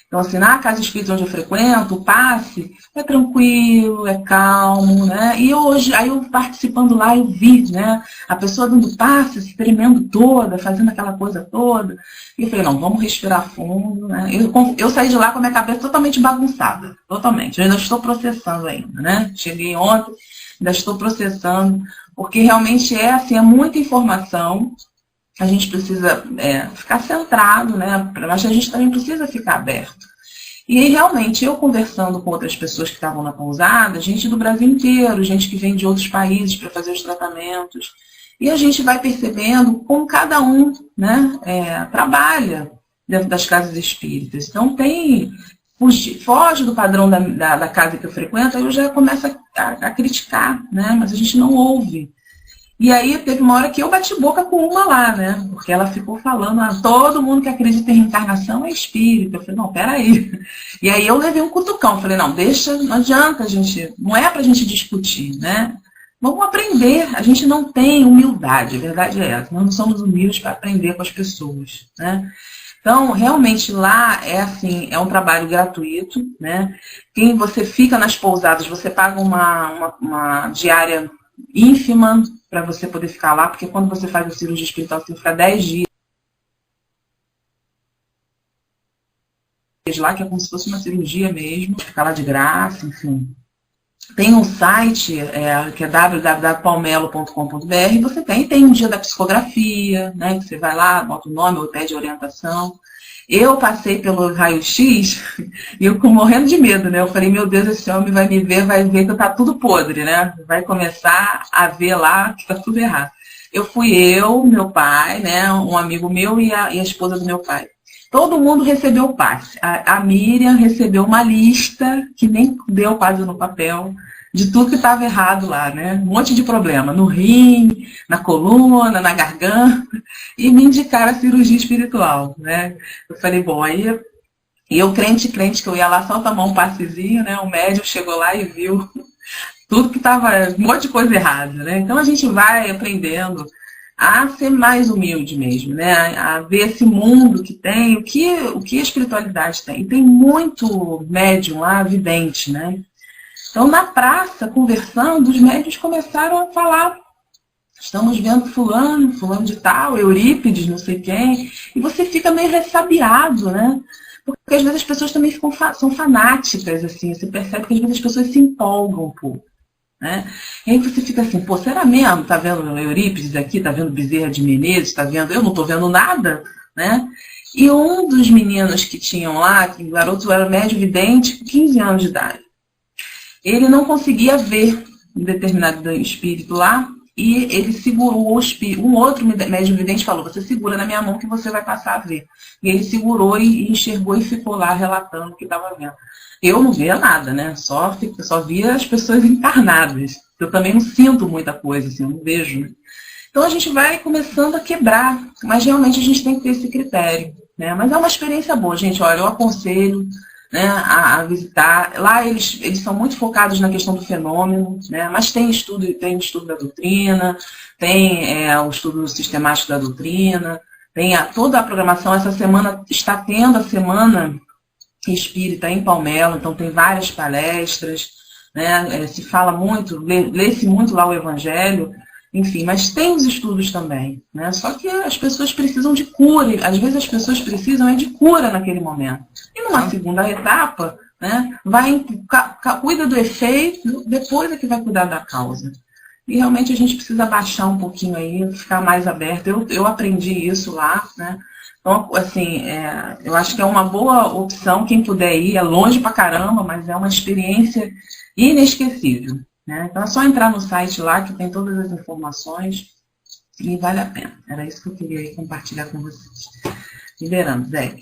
Então, assim, na casa espírita onde eu frequento, o passe é tranquilo, é calmo, né? E aí eu participando lá, eu vi, né, a pessoa dando passe, se tremendo toda, fazendo aquela coisa toda. E eu falei, não, vamos respirar fundo, né? Eu saí de lá com a minha cabeça totalmente bagunçada, totalmente. Eu ainda estou processando ainda, né? Cheguei ontem, ainda estou processando, porque realmente assim, é muita informação. A gente precisa ficar centrado, né? Mas a gente também precisa ficar aberto. E aí, realmente, eu conversando com outras pessoas que estavam na pousada, gente do Brasil inteiro, gente que vem de outros países para fazer os tratamentos, e a gente vai percebendo como cada um, né, trabalha dentro das casas espíritas. Então, foge do padrão da casa que eu frequento, aí eu já começo a criticar, né? Mas a gente não ouve. E aí teve uma hora que eu bati boca com uma lá, né? Porque ela ficou falando, todo mundo que acredita em reencarnação é espírita. Eu falei, não, peraí. E aí eu levei um cutucão, falei, não, deixa, não adianta, gente, não é pra gente discutir, né? Vamos aprender, a gente não tem humildade, a verdade é essa, nós não somos humildes para aprender com as pessoas, né? Então, realmente lá é um trabalho gratuito, né? Quem você fica nas pousadas, você paga uma diária ínfima para você poder ficar lá, porque quando você faz a cirurgia espiritual, você fica 10 dias lá, que é como se fosse uma cirurgia mesmo, ficar lá de graça, enfim. Tem um site, que é www.palmelo.com.br, você tem um dia da psicografia, né, que você vai lá, bota o nome ou pede orientação. Eu passei pelo raio-x e eu morrendo de medo, né? Eu falei, meu Deus, esse homem vai me ver, vai ver que tá tudo podre, né? Vai começar a ver lá que tá tudo errado. Meu pai, né? Um amigo meu e a esposa do meu pai. Todo mundo recebeu o passe. A Miriam recebeu uma lista, que nem deu quase no papel, de tudo que estava errado lá, né? Um monte de problema, no rim, na coluna, na garganta, e me indicaram a cirurgia espiritual, né? Eu falei, bom, aí eu crente que eu ia lá só tomar um passezinho, né? O médico chegou lá e viu tudo que estava, um monte de coisa errada, né? Então a gente vai aprendendo a ser mais humilde mesmo, né? A ver esse mundo que tem, o que a espiritualidade tem. E tem muito médium lá, vidente, né? Então, na praça, conversando, os médiuns começaram a falar: estamos vendo fulano de tal, Eurípides, não sei quem, e você fica meio ressabiado, né? Porque às vezes as pessoas também são fanáticas, assim, você percebe que às vezes as pessoas se empolgam um pouco, né? E aí você fica assim, pô, será mesmo? Tá vendo Eurípides aqui, tá vendo Bezerra de Menezes, tá vendo? Eu não tô vendo nada, né? E um dos meninos que tinham lá, que o garoto era médio vidente, com 15 anos de idade, ele não conseguia ver um determinado espírito lá, e ele segurou o espírito. Um outro médium vidente falou: você segura na minha mão que você vai passar a ver. E ele segurou e enxergou e ficou lá relatando o que estava vendo. Eu não via nada, né? Só via as pessoas encarnadas. Eu também não sinto muita coisa, assim, eu não vejo. Né? Então a gente vai começando a quebrar, mas realmente a gente tem que ter esse critério, né? Mas é uma experiência boa, gente. Olha, eu aconselho, né, a visitar. Lá eles são muito focados na questão do fenômeno, né, mas tem estudo da doutrina, tem o estudo sistemático da doutrina, tem toda a programação. Essa semana está tendo a Semana Espírita em Palmelo, então tem várias palestras, né, se fala muito, lê-se muito lá o Evangelho, enfim, mas tem os estudos também, né? Só que as pessoas precisam de cura, às vezes as pessoas precisam de cura naquele momento. E numa segunda etapa, né, cuida do efeito, depois é que vai cuidar da causa. E realmente a gente precisa baixar um pouquinho aí, ficar mais aberto. Eu aprendi isso lá, né? Então, assim, eu acho que é uma boa opção, quem puder ir, é longe pra caramba, mas é uma experiência inesquecível. Né? Então é só entrar no site lá que tem todas as informações e vale a pena. Era isso que eu queria compartilhar com vocês. Liberando, Zé.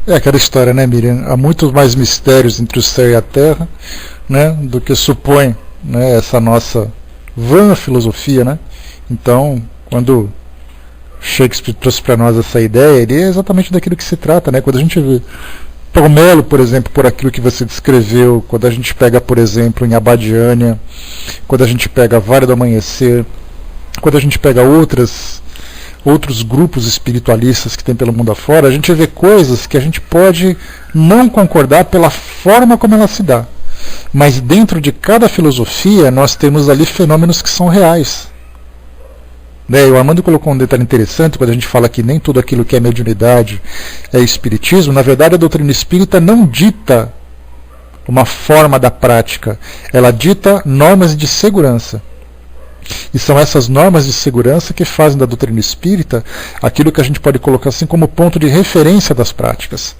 É aquela história, né, Miriam? Há muito mais mistérios entre o céu e a terra, né, do que supõe, né, essa nossa vã filosofia, né? Então, quando Shakespeare trouxe para nós essa ideia, ele é exatamente daquilo que se trata, né? Quando a gente vê Palmelo, por exemplo, por aquilo que você descreveu, quando a gente pega, por exemplo, em Abadiânia, quando a gente pega Vale do Amanhecer, quando a gente pega outros grupos espiritualistas que tem pelo mundo afora, a gente vê coisas que a gente pode não concordar pela forma como ela se dá. Mas dentro de cada filosofia nós temos ali fenômenos que são reais. O Armando colocou um detalhe interessante quando a gente fala que nem tudo aquilo que é mediunidade é espiritismo. Na verdade, a doutrina espírita não dita uma forma da prática, ela dita normas de segurança. E são essas normas de segurança que fazem da doutrina espírita aquilo que a gente pode colocar assim como ponto de referência das práticas.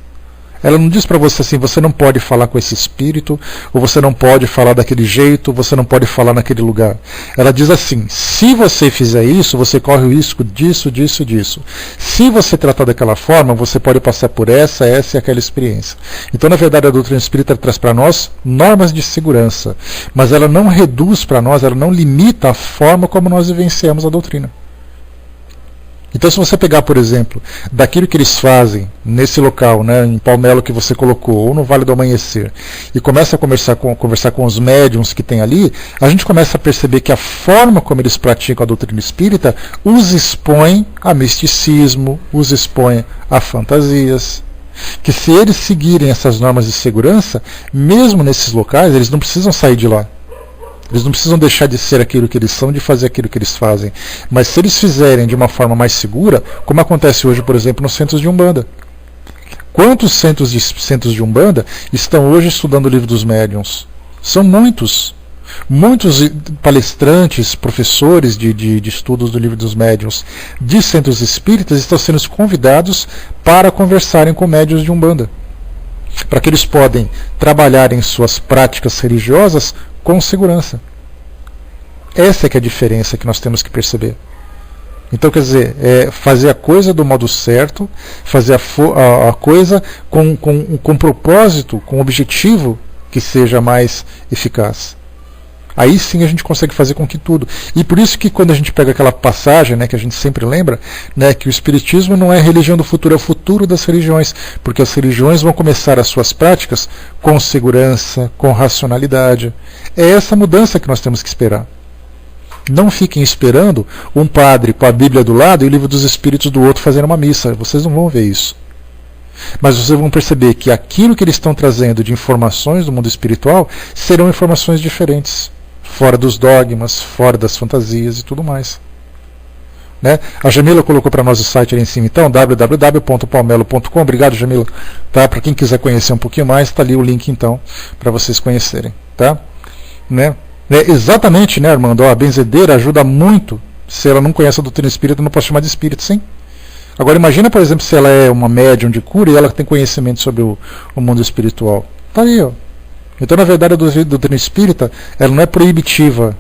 Ela não diz para você assim, você não pode falar com esse espírito, ou você não pode falar daquele jeito, você não pode falar naquele lugar. Ela diz assim, se você fizer isso, você corre o risco disso, disso, disso. Se você tratar daquela forma, você pode passar por essa e aquela experiência. Então, na verdade, a doutrina espírita traz para nós normas de segurança, mas ela não reduz para nós, ela não limita a forma como nós vivenciamos a doutrina. Então, se você pegar, por exemplo, daquilo que eles fazem nesse local, né, em Palmelo que você colocou, ou no Vale do Amanhecer, e começa a conversar com os médiums que tem ali, a gente começa a perceber que a forma como eles praticam a doutrina espírita os expõe a misticismo, os expõe a fantasias. Que se eles seguirem essas normas de segurança, mesmo nesses locais, eles não precisam sair de lá. Eles não precisam deixar de ser aquilo que eles são, de fazer aquilo que eles fazem. Mas se eles fizerem de uma forma mais segura, como acontece hoje, por exemplo, nos centros de Umbanda. Quantos centros de Umbanda estão hoje estudando o livro dos médiuns? São muitos. Muitos palestrantes, professores de estudos do livro dos médiuns de centros espíritas estão sendo convidados para conversarem com médiuns de Umbanda. Para que eles podem trabalhar em suas práticas religiosas com segurança. Essa é que é a diferença que nós temos que perceber. Então, quer dizer, fazer a coisa do modo certo, fazer a coisa com propósito, com objetivo que seja mais eficaz. Aí sim a gente consegue fazer com que tudo. E por isso que quando a gente pega aquela passagem, né, que a gente sempre lembra, né, que o Espiritismo não é a religião do futuro, é o futuro das religiões, porque as religiões vão começar as suas práticas com segurança, com racionalidade. É essa mudança que nós temos que esperar. Não fiquem esperando um padre com a Bíblia do lado e o Livro dos Espíritos do outro fazendo uma missa. Vocês não vão ver isso. Mas vocês vão perceber que aquilo que eles estão trazendo de informações do mundo espiritual serão informações diferentes, fora dos dogmas, fora das fantasias e tudo mais. Né? A Jamila colocou para nós o site ali em cima, então, www.palmelo.com. Obrigado, Jamila. Tá? Para quem quiser conhecer um pouquinho mais, está ali o link, então, para vocês conhecerem. Tá? Né? Exatamente, né, Armando? A benzedeira ajuda muito. Se ela não conhece a doutrina espírita, não pode chamar de espírito, sim. Agora imagina, por exemplo, se ela é uma médium de cura e ela tem conhecimento sobre o mundo espiritual. Está aí, ó. Então, na verdade, a doutrina espírita ela não é proibitiva,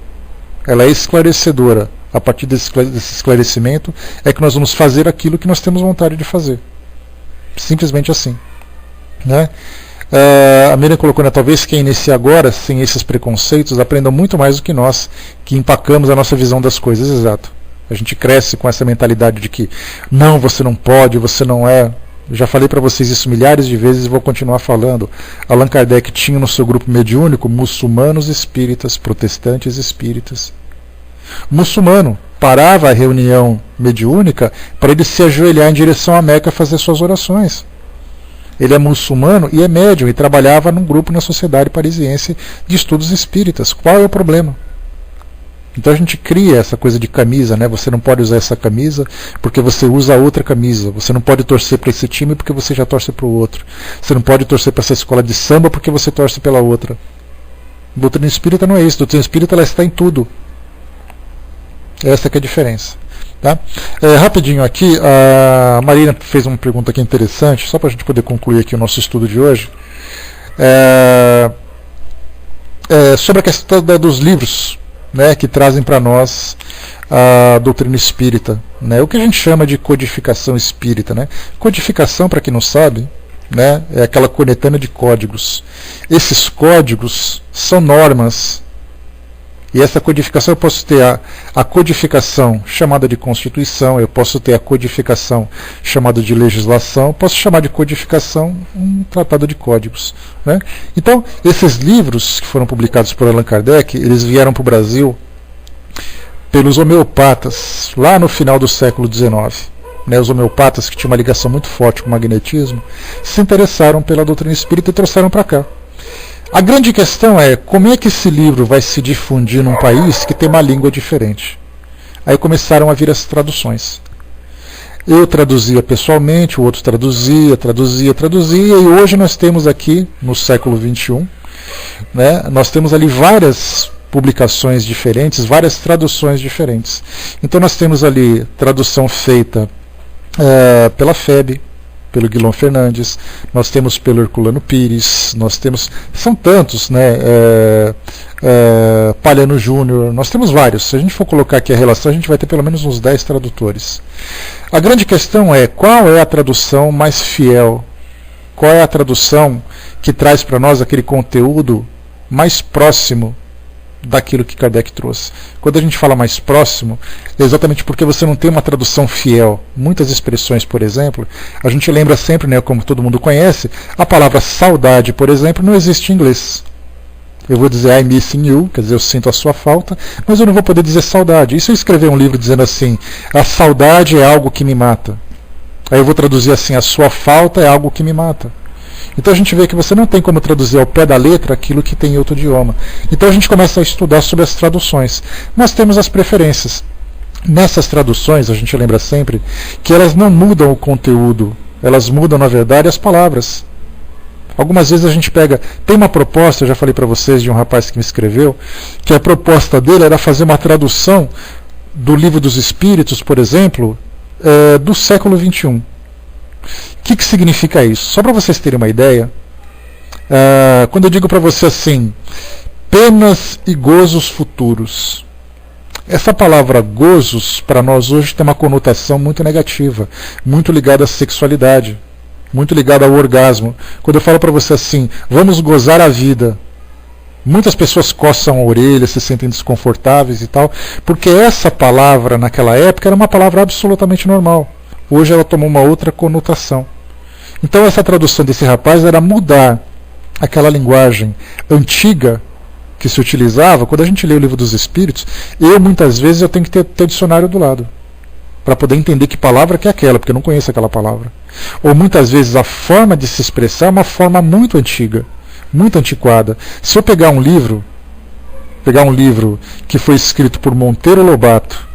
ela é esclarecedora. A partir desse esclarecimento é que nós vamos fazer aquilo que nós temos vontade de fazer. Simplesmente assim. Né? A Miriam colocou, né, talvez quem inicia agora, sem esses preconceitos, aprenda muito mais do que nós, que empacamos a nossa visão das coisas. Exato. A gente cresce com essa mentalidade de que não, você não pode, você não é. Eu já falei para vocês isso milhares de vezes e vou continuar falando. Allan Kardec tinha no seu grupo mediúnico muçulmanos espíritas, protestantes espíritas. Muçulmano parava a reunião mediúnica para ele se ajoelhar em direção à Meca fazer suas orações. Ele é muçulmano e é médium e trabalhava num grupo na Sociedade Parisiense de Estudos Espíritas. Qual é o problema? Então a gente cria essa coisa de camisa, né? Você não pode usar essa camisa porque você usa outra camisa. Você não pode torcer para esse time porque você já torce para o outro. Você não pode torcer para essa escola de samba porque você torce pela outra. A doutrina espírita não é isso. A doutrina espírita ela está em tudo. Essa que é a diferença. Tá? Rapidinho aqui, a Marina fez uma pergunta aqui interessante, só para a gente poder concluir aqui o nosso estudo de hoje. Sobre a questão dos livros, né, que trazem para nós a doutrina espírita, né, o que a gente chama de codificação espírita. Né? Codificação, para quem não sabe, né, é aquela coletânea de códigos. Esses códigos são normas. E essa codificação, eu posso ter a codificação chamada de Constituição, eu posso ter a codificação chamada de legislação, posso chamar de codificação um tratado de códigos. Né? Então, esses livros que foram publicados por Allan Kardec, eles vieram para o Brasil pelos homeopatas, lá no final do século XIX. Né, os homeopatas, que tinham uma ligação muito forte com o magnetismo, se interessaram pela doutrina espírita e trouxeram para cá. A grande questão é como é que esse livro vai se difundir num país que tem uma língua diferente. Aí começaram a vir as traduções. Eu traduzia pessoalmente, o outro traduzia, e hoje nós temos aqui, no século XXI, né, nós temos ali várias publicações diferentes, várias traduções diferentes. Então nós temos ali tradução feita pela FEB, pelo Guilherme Fernandes, nós temos pelo Herculano Pires, nós temos, são tantos, né, Palhano Júnior, nós temos vários. Se a gente for colocar aqui a relação, a gente vai ter pelo menos uns 10 tradutores. A grande questão é, qual é a tradução mais fiel? Qual é a tradução que traz para nós aquele conteúdo mais próximo daquilo que Kardec trouxe? Quando a gente fala mais próximo, é exatamente porque você não tem uma tradução fiel. Muitas expressões, por exemplo, a gente lembra sempre, né, como todo mundo conhece, a palavra saudade, por exemplo, não existe em inglês. Eu vou dizer I missing you, quer dizer, eu sinto a sua falta, mas eu não vou poder dizer saudade. E se eu escrever um livro dizendo assim, a saudade é algo que me mata? Aí eu vou traduzir assim, a sua falta é algo que me mata. Então a gente vê que você não tem como traduzir ao pé da letra aquilo que tem em outro idioma. Então a gente começa a estudar sobre as traduções. Nós temos as preferências. Nessas traduções, a gente lembra sempre que elas não mudam o conteúdo, elas mudam, na verdade, as palavras. Algumas vezes a gente pega... Tem uma proposta, eu já falei para vocês, de um rapaz que me escreveu, que a proposta dele era fazer uma tradução do Livro dos Espíritos, por exemplo, do século XXI. O que significa isso? Só para vocês terem uma ideia, quando eu digo para você assim, penas e gozos futuros, essa palavra gozos para nós hoje tem uma conotação muito negativa, muito ligada à sexualidade, muito ligada ao orgasmo. Quando eu falo para você assim, vamos gozar a vida, Muitas pessoas coçam a orelha, se sentem desconfortáveis e tal, porque essa palavra naquela época era uma palavra absolutamente normal. Hoje ela tomou uma outra conotação. Então essa tradução desse rapaz era mudar aquela linguagem antiga que se utilizava. Quando a gente lê o Livro dos Espíritos, muitas vezes eu tenho que ter dicionário do lado, para poder entender que palavra que é aquela, porque eu não conheço aquela palavra. Ou muitas vezes a forma de se expressar é uma forma muito antiga, muito antiquada. Se eu pegar um livro que foi escrito por Monteiro Lobato,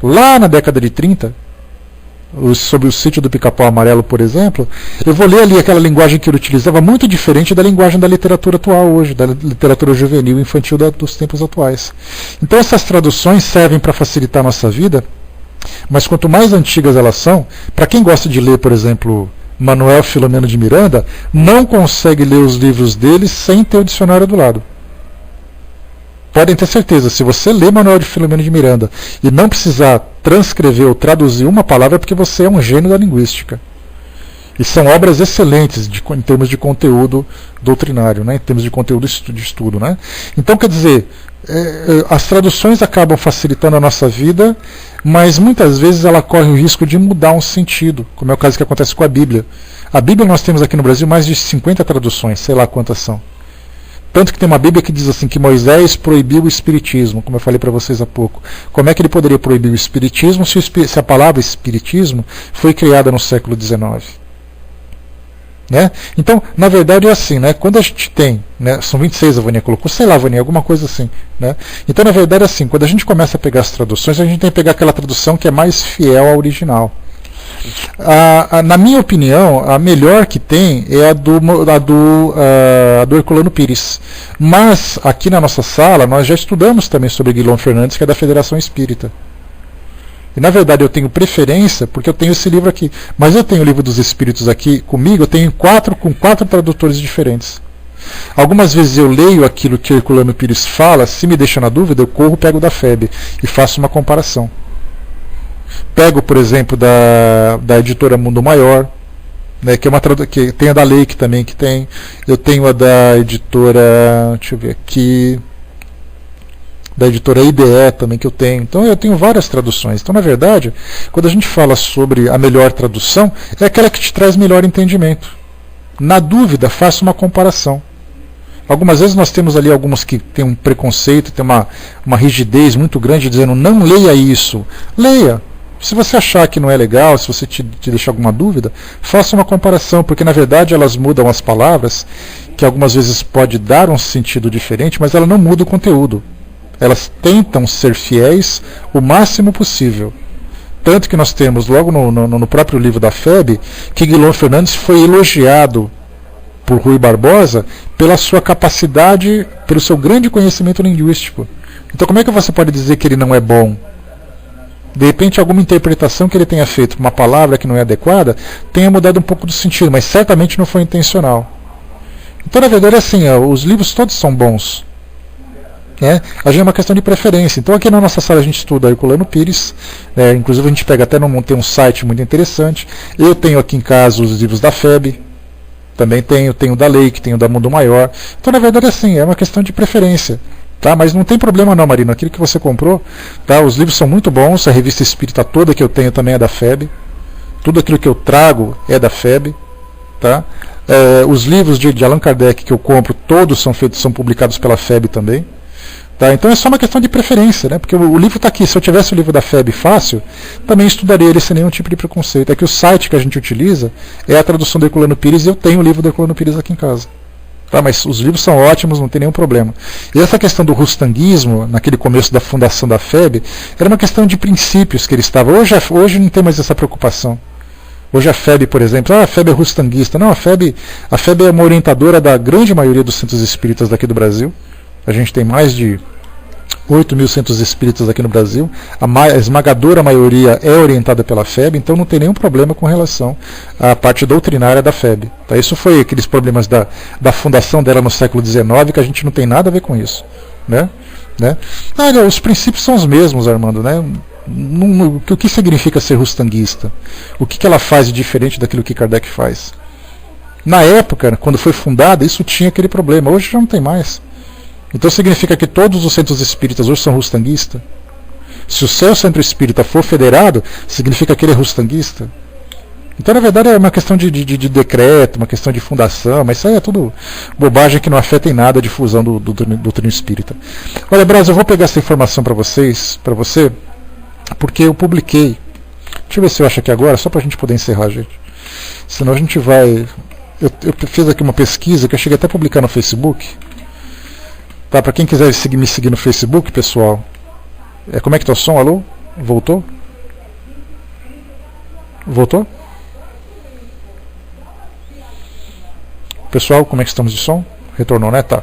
lá na década de 30, sobre o Sítio do Pica-Pau Amarelo, por exemplo, eu vou ler ali aquela linguagem que ele utilizava, muito diferente da linguagem da literatura atual hoje, da literatura juvenil e infantil dos tempos atuais. Então essas traduções servem para facilitar a nossa vida, mas quanto mais antigas elas são, para quem gosta de ler, por exemplo, Manuel Filomeno de Miranda, não consegue ler os livros dele sem ter o dicionário do lado. Podem ter certeza, se você ler Manuel de Filomeno de Miranda e não precisar transcrever ou traduzir uma palavra, é porque você é um gênio da linguística. E são obras excelentes em termos de conteúdo doutrinário, né, em termos de conteúdo de estudo. Né? Então, quer dizer, as traduções acabam facilitando a nossa vida, mas muitas vezes ela corre o risco de mudar um sentido, como é o caso que acontece com a Bíblia. A Bíblia nós temos aqui no Brasil mais de 50 traduções, sei lá quantas são. Tanto que tem uma Bíblia que diz assim que Moisés proibiu o espiritismo, como eu falei para vocês há pouco. Como é que ele poderia proibir o espiritismo se a palavra espiritismo foi criada no século XIX? Né? Então, na verdade é assim, né? Quando a gente tem, né, são 26 a Vânia colocou, sei lá, Vânia, alguma coisa assim. Né? Então, na verdade é assim, quando a gente começa a pegar as traduções, a gente tem que pegar aquela tradução que é mais fiel ao original. Na minha opinião, a melhor que tem é a do Herculano Pires. Mas, aqui na nossa sala, nós já estudamos também sobre Guilherme Fernandes, que é da Federação Espírita. E, na verdade, eu tenho preferência, porque eu tenho esse livro aqui. Mas eu tenho o Livro dos Espíritos aqui comigo, eu tenho com quatro tradutores diferentes. Algumas vezes eu leio aquilo que Herculano Pires fala, se me deixa na dúvida, eu corro, pego da FEB e faço uma comparação. Pego, por exemplo, da editora Mundo Maior, né, que tem a da Leike também, que tem. Eu tenho a da editora, deixa eu ver aqui, da editora IDE também que eu tenho. Então eu tenho várias traduções. Então, na verdade, quando a gente fala sobre a melhor tradução, é aquela que te traz melhor entendimento. Na dúvida, faça uma comparação. Algumas vezes nós temos ali algumas que têm um preconceito, tem uma rigidez muito grande, dizendo não leia isso. Leia. Se você achar que não é legal, se você te deixar alguma dúvida, faça uma comparação, porque na verdade elas mudam as palavras, que algumas vezes pode dar um sentido diferente, mas ela não muda o conteúdo. Elas tentam ser fiéis o máximo possível. Tanto que nós temos, logo no próprio livro da FEB, que Guilherme Fernandes foi elogiado por Rui Barbosa pela sua capacidade, pelo seu grande conhecimento linguístico. Então como é que você pode dizer que ele não é bom? De repente alguma interpretação que ele tenha feito para uma palavra que não é adequada tenha mudado um pouco do sentido, mas certamente não foi intencional. Então, na verdade, é assim, os livros todos são bons. Né? A gente é uma questão de preferência. Então, aqui na nossa sala a gente estuda Herculano Pires, inclusive a gente pega até tem um site muito interessante. Eu tenho aqui em casa os livros da FEB, também tenho da Leike, tenho da Mundo Maior. Então, na verdade, é assim, é uma questão de preferência. Tá? Mas não tem problema não, Marino, aquilo que você comprou, tá? Os livros são muito bons, a revista espírita toda que eu tenho também é da FEB, tudo aquilo que eu trago é da FEB, tá? Os livros de Allan Kardec que eu compro, todos são publicados pela FEB também, tá? Então é só uma questão de preferência, né? Porque o livro está aqui, se eu tivesse o livro da FEB fácil, também estudaria ele sem nenhum tipo de preconceito. É que o site que a gente utiliza é a tradução do Herculano Pires e eu tenho o livro do Herculano Pires aqui em casa. Tá, mas os livros são ótimos, não tem nenhum problema. E essa questão do rustanguismo, naquele começo da fundação da FEB, era uma questão de princípios que ele estava. Hoje não tem mais essa preocupação. Hoje a FEB, por exemplo, a FEB é rustanguista. Não, a FEB é uma orientadora da grande maioria dos centros espíritas daqui do Brasil. A gente tem mais de 8 mil centros espíritas aqui no Brasil, a esmagadora maioria é orientada pela FEB, então não tem nenhum problema com relação à parte doutrinária da FEB. Tá? Isso foi aqueles problemas da fundação dela no século XIX, que a gente não tem nada a ver com isso. Né? Os princípios são os mesmos, Armando. Né? O que significa ser rustanguista? O que ela faz de diferente daquilo que Kardec faz? Na época, quando foi fundada, isso tinha aquele problema, hoje já não tem mais. Então significa que todos os centros espíritas hoje são rustanguistas? Se o seu centro espírita for federado, significa que ele é rustanguista? Então, na verdade, é uma questão de decreto, uma questão de fundação, mas isso aí é tudo bobagem que não afeta em nada a difusão do doutrina espírita. Olha, Braz, eu vou pegar essa informação para você, porque eu publiquei. Deixa eu ver se eu acho aqui agora, só para a gente poder encerrar, gente. Senão a gente vai... Eu fiz aqui uma pesquisa que eu cheguei até a publicar no Facebook. Tá, para quem quiser me seguir no Facebook, pessoal. Como é que tá o som? Alô? Voltou? Voltou? Pessoal, como é que estamos de som? Retornou, né? Tá.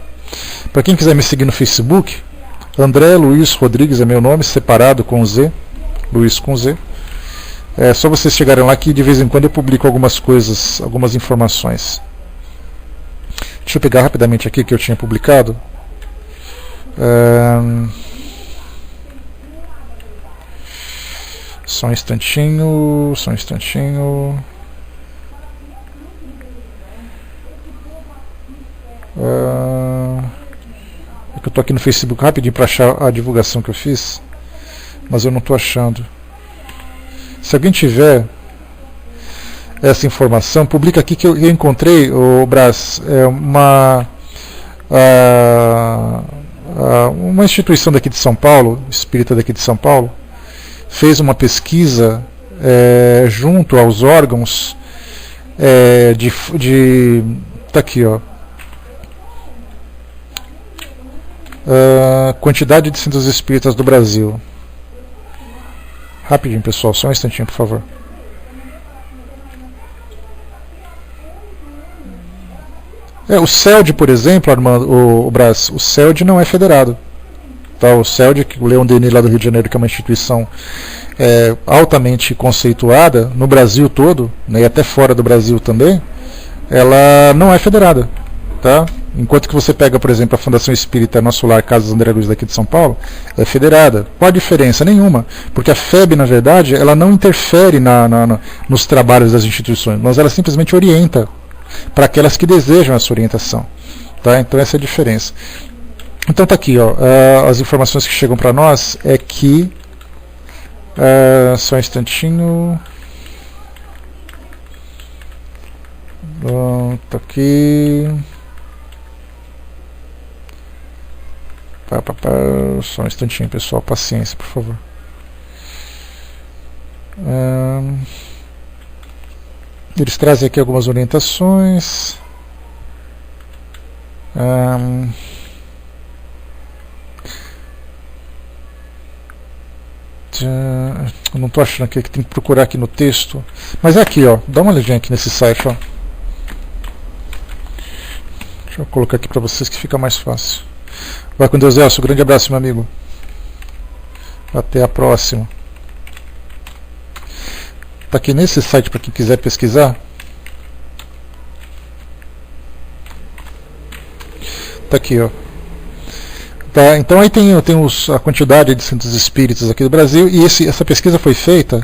Para quem quiser me seguir no Facebook, André Luiz Rodrigues é meu nome, separado com Z, Luiz com Z. É só vocês chegarem lá que de vez em quando eu publico algumas coisas, algumas informações. Deixa eu pegar rapidamente aqui que eu tinha publicado. Só um instantinho, só um instantinho. É que eu estou aqui no Facebook rapidinho para achar a divulgação que eu fiz, mas eu não estou achando. Se alguém tiver essa informação, publica aqui que eu encontrei, o Brás, uma instituição daqui de São Paulo, espírita daqui de São Paulo, fez uma pesquisa junto aos órgãos tá aqui, ó. Quantidade de centros espíritas do Brasil. Rapidinho, pessoal, só um instantinho, por favor. O CELD, por exemplo, Armando, o Brás, o CELD não é federado. Tá? O CELD, o Leon Denis lá do Rio de Janeiro, que é uma instituição altamente conceituada no Brasil todo, né, e até fora do Brasil também, ela não é federada. Tá? Enquanto que você pega, por exemplo, a Fundação Espírita Nosso Lar Casas André Luiz daqui de São Paulo, é federada. Qual a diferença? Nenhuma. Porque a FEB, na verdade, ela não interfere nos trabalhos das instituições, mas ela simplesmente orienta para aquelas que desejam essa orientação. Tá? Então essa é a diferença. Então tá aqui, ó, as informações que chegam para nós é que... só um instantinho... tá aqui... Só um instantinho, pessoal, paciência, por favor. Eles trazem aqui algumas orientações. Eu não estou achando aqui, que tem que procurar aqui no texto. Mas é aqui, ó, dá uma olhadinha aqui nesse site, ó. Deixa eu colocar aqui para vocês que fica mais fácil. Vai com Deus, Elcio. Grande abraço, meu amigo. Até a próxima. Está aqui nesse site para quem quiser pesquisar. Está aqui, ó. Tá, então aí tem a quantidade de centros espíritas aqui do Brasil, e essa pesquisa foi feita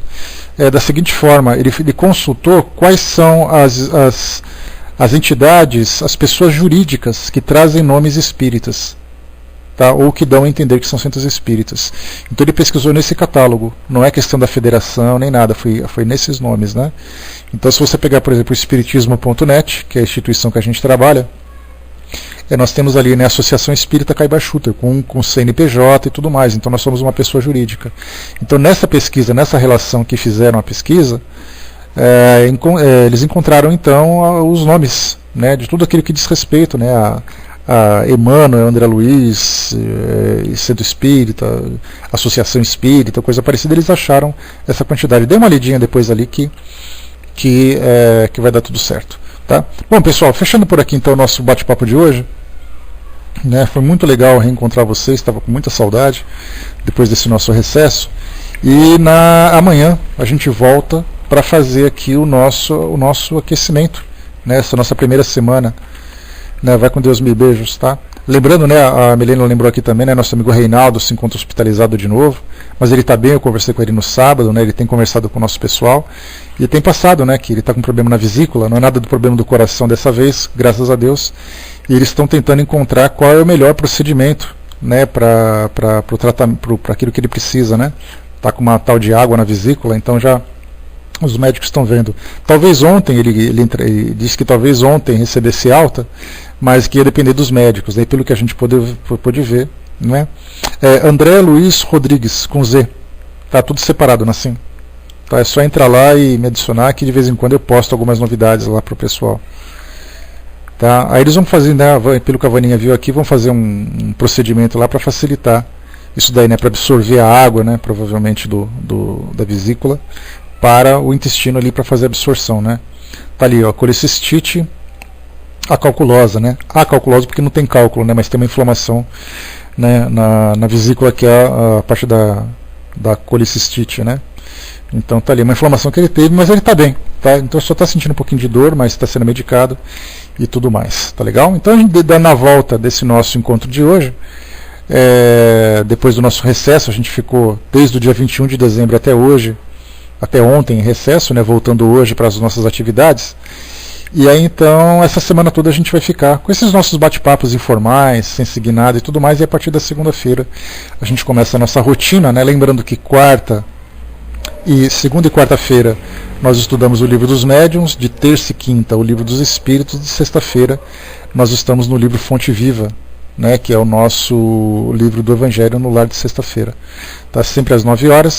da seguinte forma: ele consultou quais são as entidades, as pessoas jurídicas que trazem nomes espíritas. Tá, ou que dão a entender que são centros espíritas. Então ele pesquisou nesse catálogo, não é questão da federação nem nada, foi nesses nomes, né? Então se você pegar, por exemplo, o espiritismo.net, que é a instituição que a gente trabalha, nós temos ali, né, a Associação Espírita Caiba Schutter, com CNPJ e tudo mais, então nós somos uma pessoa jurídica. Então nessa pesquisa, nessa relação que fizeram a pesquisa, eles encontraram então os nomes, né, de tudo aquilo que diz respeito, né, a Emmanuel, André Luiz, Centro Espírita, Associação Espírita, coisa parecida. Eles acharam essa quantidade. Dê uma lidinha depois ali que vai dar tudo certo. Tá? Bom, pessoal, fechando por aqui então o nosso bate-papo de hoje, né, foi muito legal reencontrar vocês, estava com muita saudade depois desse nosso recesso, e amanhã a gente volta para fazer aqui o nosso aquecimento, né, essa nossa primeira semana né? Vai com Deus, mil beijos, tá? Lembrando, né, a Milena lembrou aqui também, né, nosso amigo Reinaldo se encontra hospitalizado de novo, mas ele está bem, eu conversei com ele no sábado, né, ele tem conversado com o nosso pessoal, e tem passado, né, que ele está com problema na vesícula, não é nada do problema do coração dessa vez, graças a Deus, e eles estão tentando encontrar qual é o melhor procedimento, né, para aquilo que ele precisa, né, está com uma tal de água na vesícula, então já os médicos estão vendo. Talvez ontem, ele disse que talvez ontem recebesse alta, mas que ia depender dos médicos, daí pelo que a gente pôde ver, né? André Luiz Rodrigues, com Z, tá tudo separado, assim. Tá, é só entrar lá e me adicionar, que de vez em quando eu posto algumas novidades lá pro pessoal. Tá? Aí eles vão fazer, né, pelo que a Vaninha viu aqui, vão fazer um procedimento lá para facilitar isso daí, né, para absorver a água, né, provavelmente da vesícula, para o intestino ali, para fazer a absorção, né? Tá ali, ó, colecistite acalculosa, né? Acalculosa porque não tem cálculo, né? Mas tem uma inflamação, né, na vesícula, que é a parte da colecistite, né? Então tá ali, uma inflamação que ele teve, mas ele tá bem, tá? Então só tá sentindo um pouquinho de dor, mas está sendo medicado e tudo mais, tá legal? Então a gente dá na volta desse nosso encontro de hoje, depois do nosso recesso, a gente ficou desde o dia 21 de dezembro até hoje, até ontem em recesso, né, voltando hoje para as nossas atividades. E aí então, essa semana toda a gente vai ficar com esses nossos bate-papos informais, sem seguir nada e tudo mais, e a partir da segunda-feira a gente começa a nossa rotina, né? Lembrando que segunda e quarta-feira nós estudamos o livro dos médiuns, de terça e quinta o livro dos espíritos, de sexta-feira nós estamos no livro Fonte Viva, né, que é o nosso livro do Evangelho no Lar de Sexta-feira. Tá sempre às 9 horas.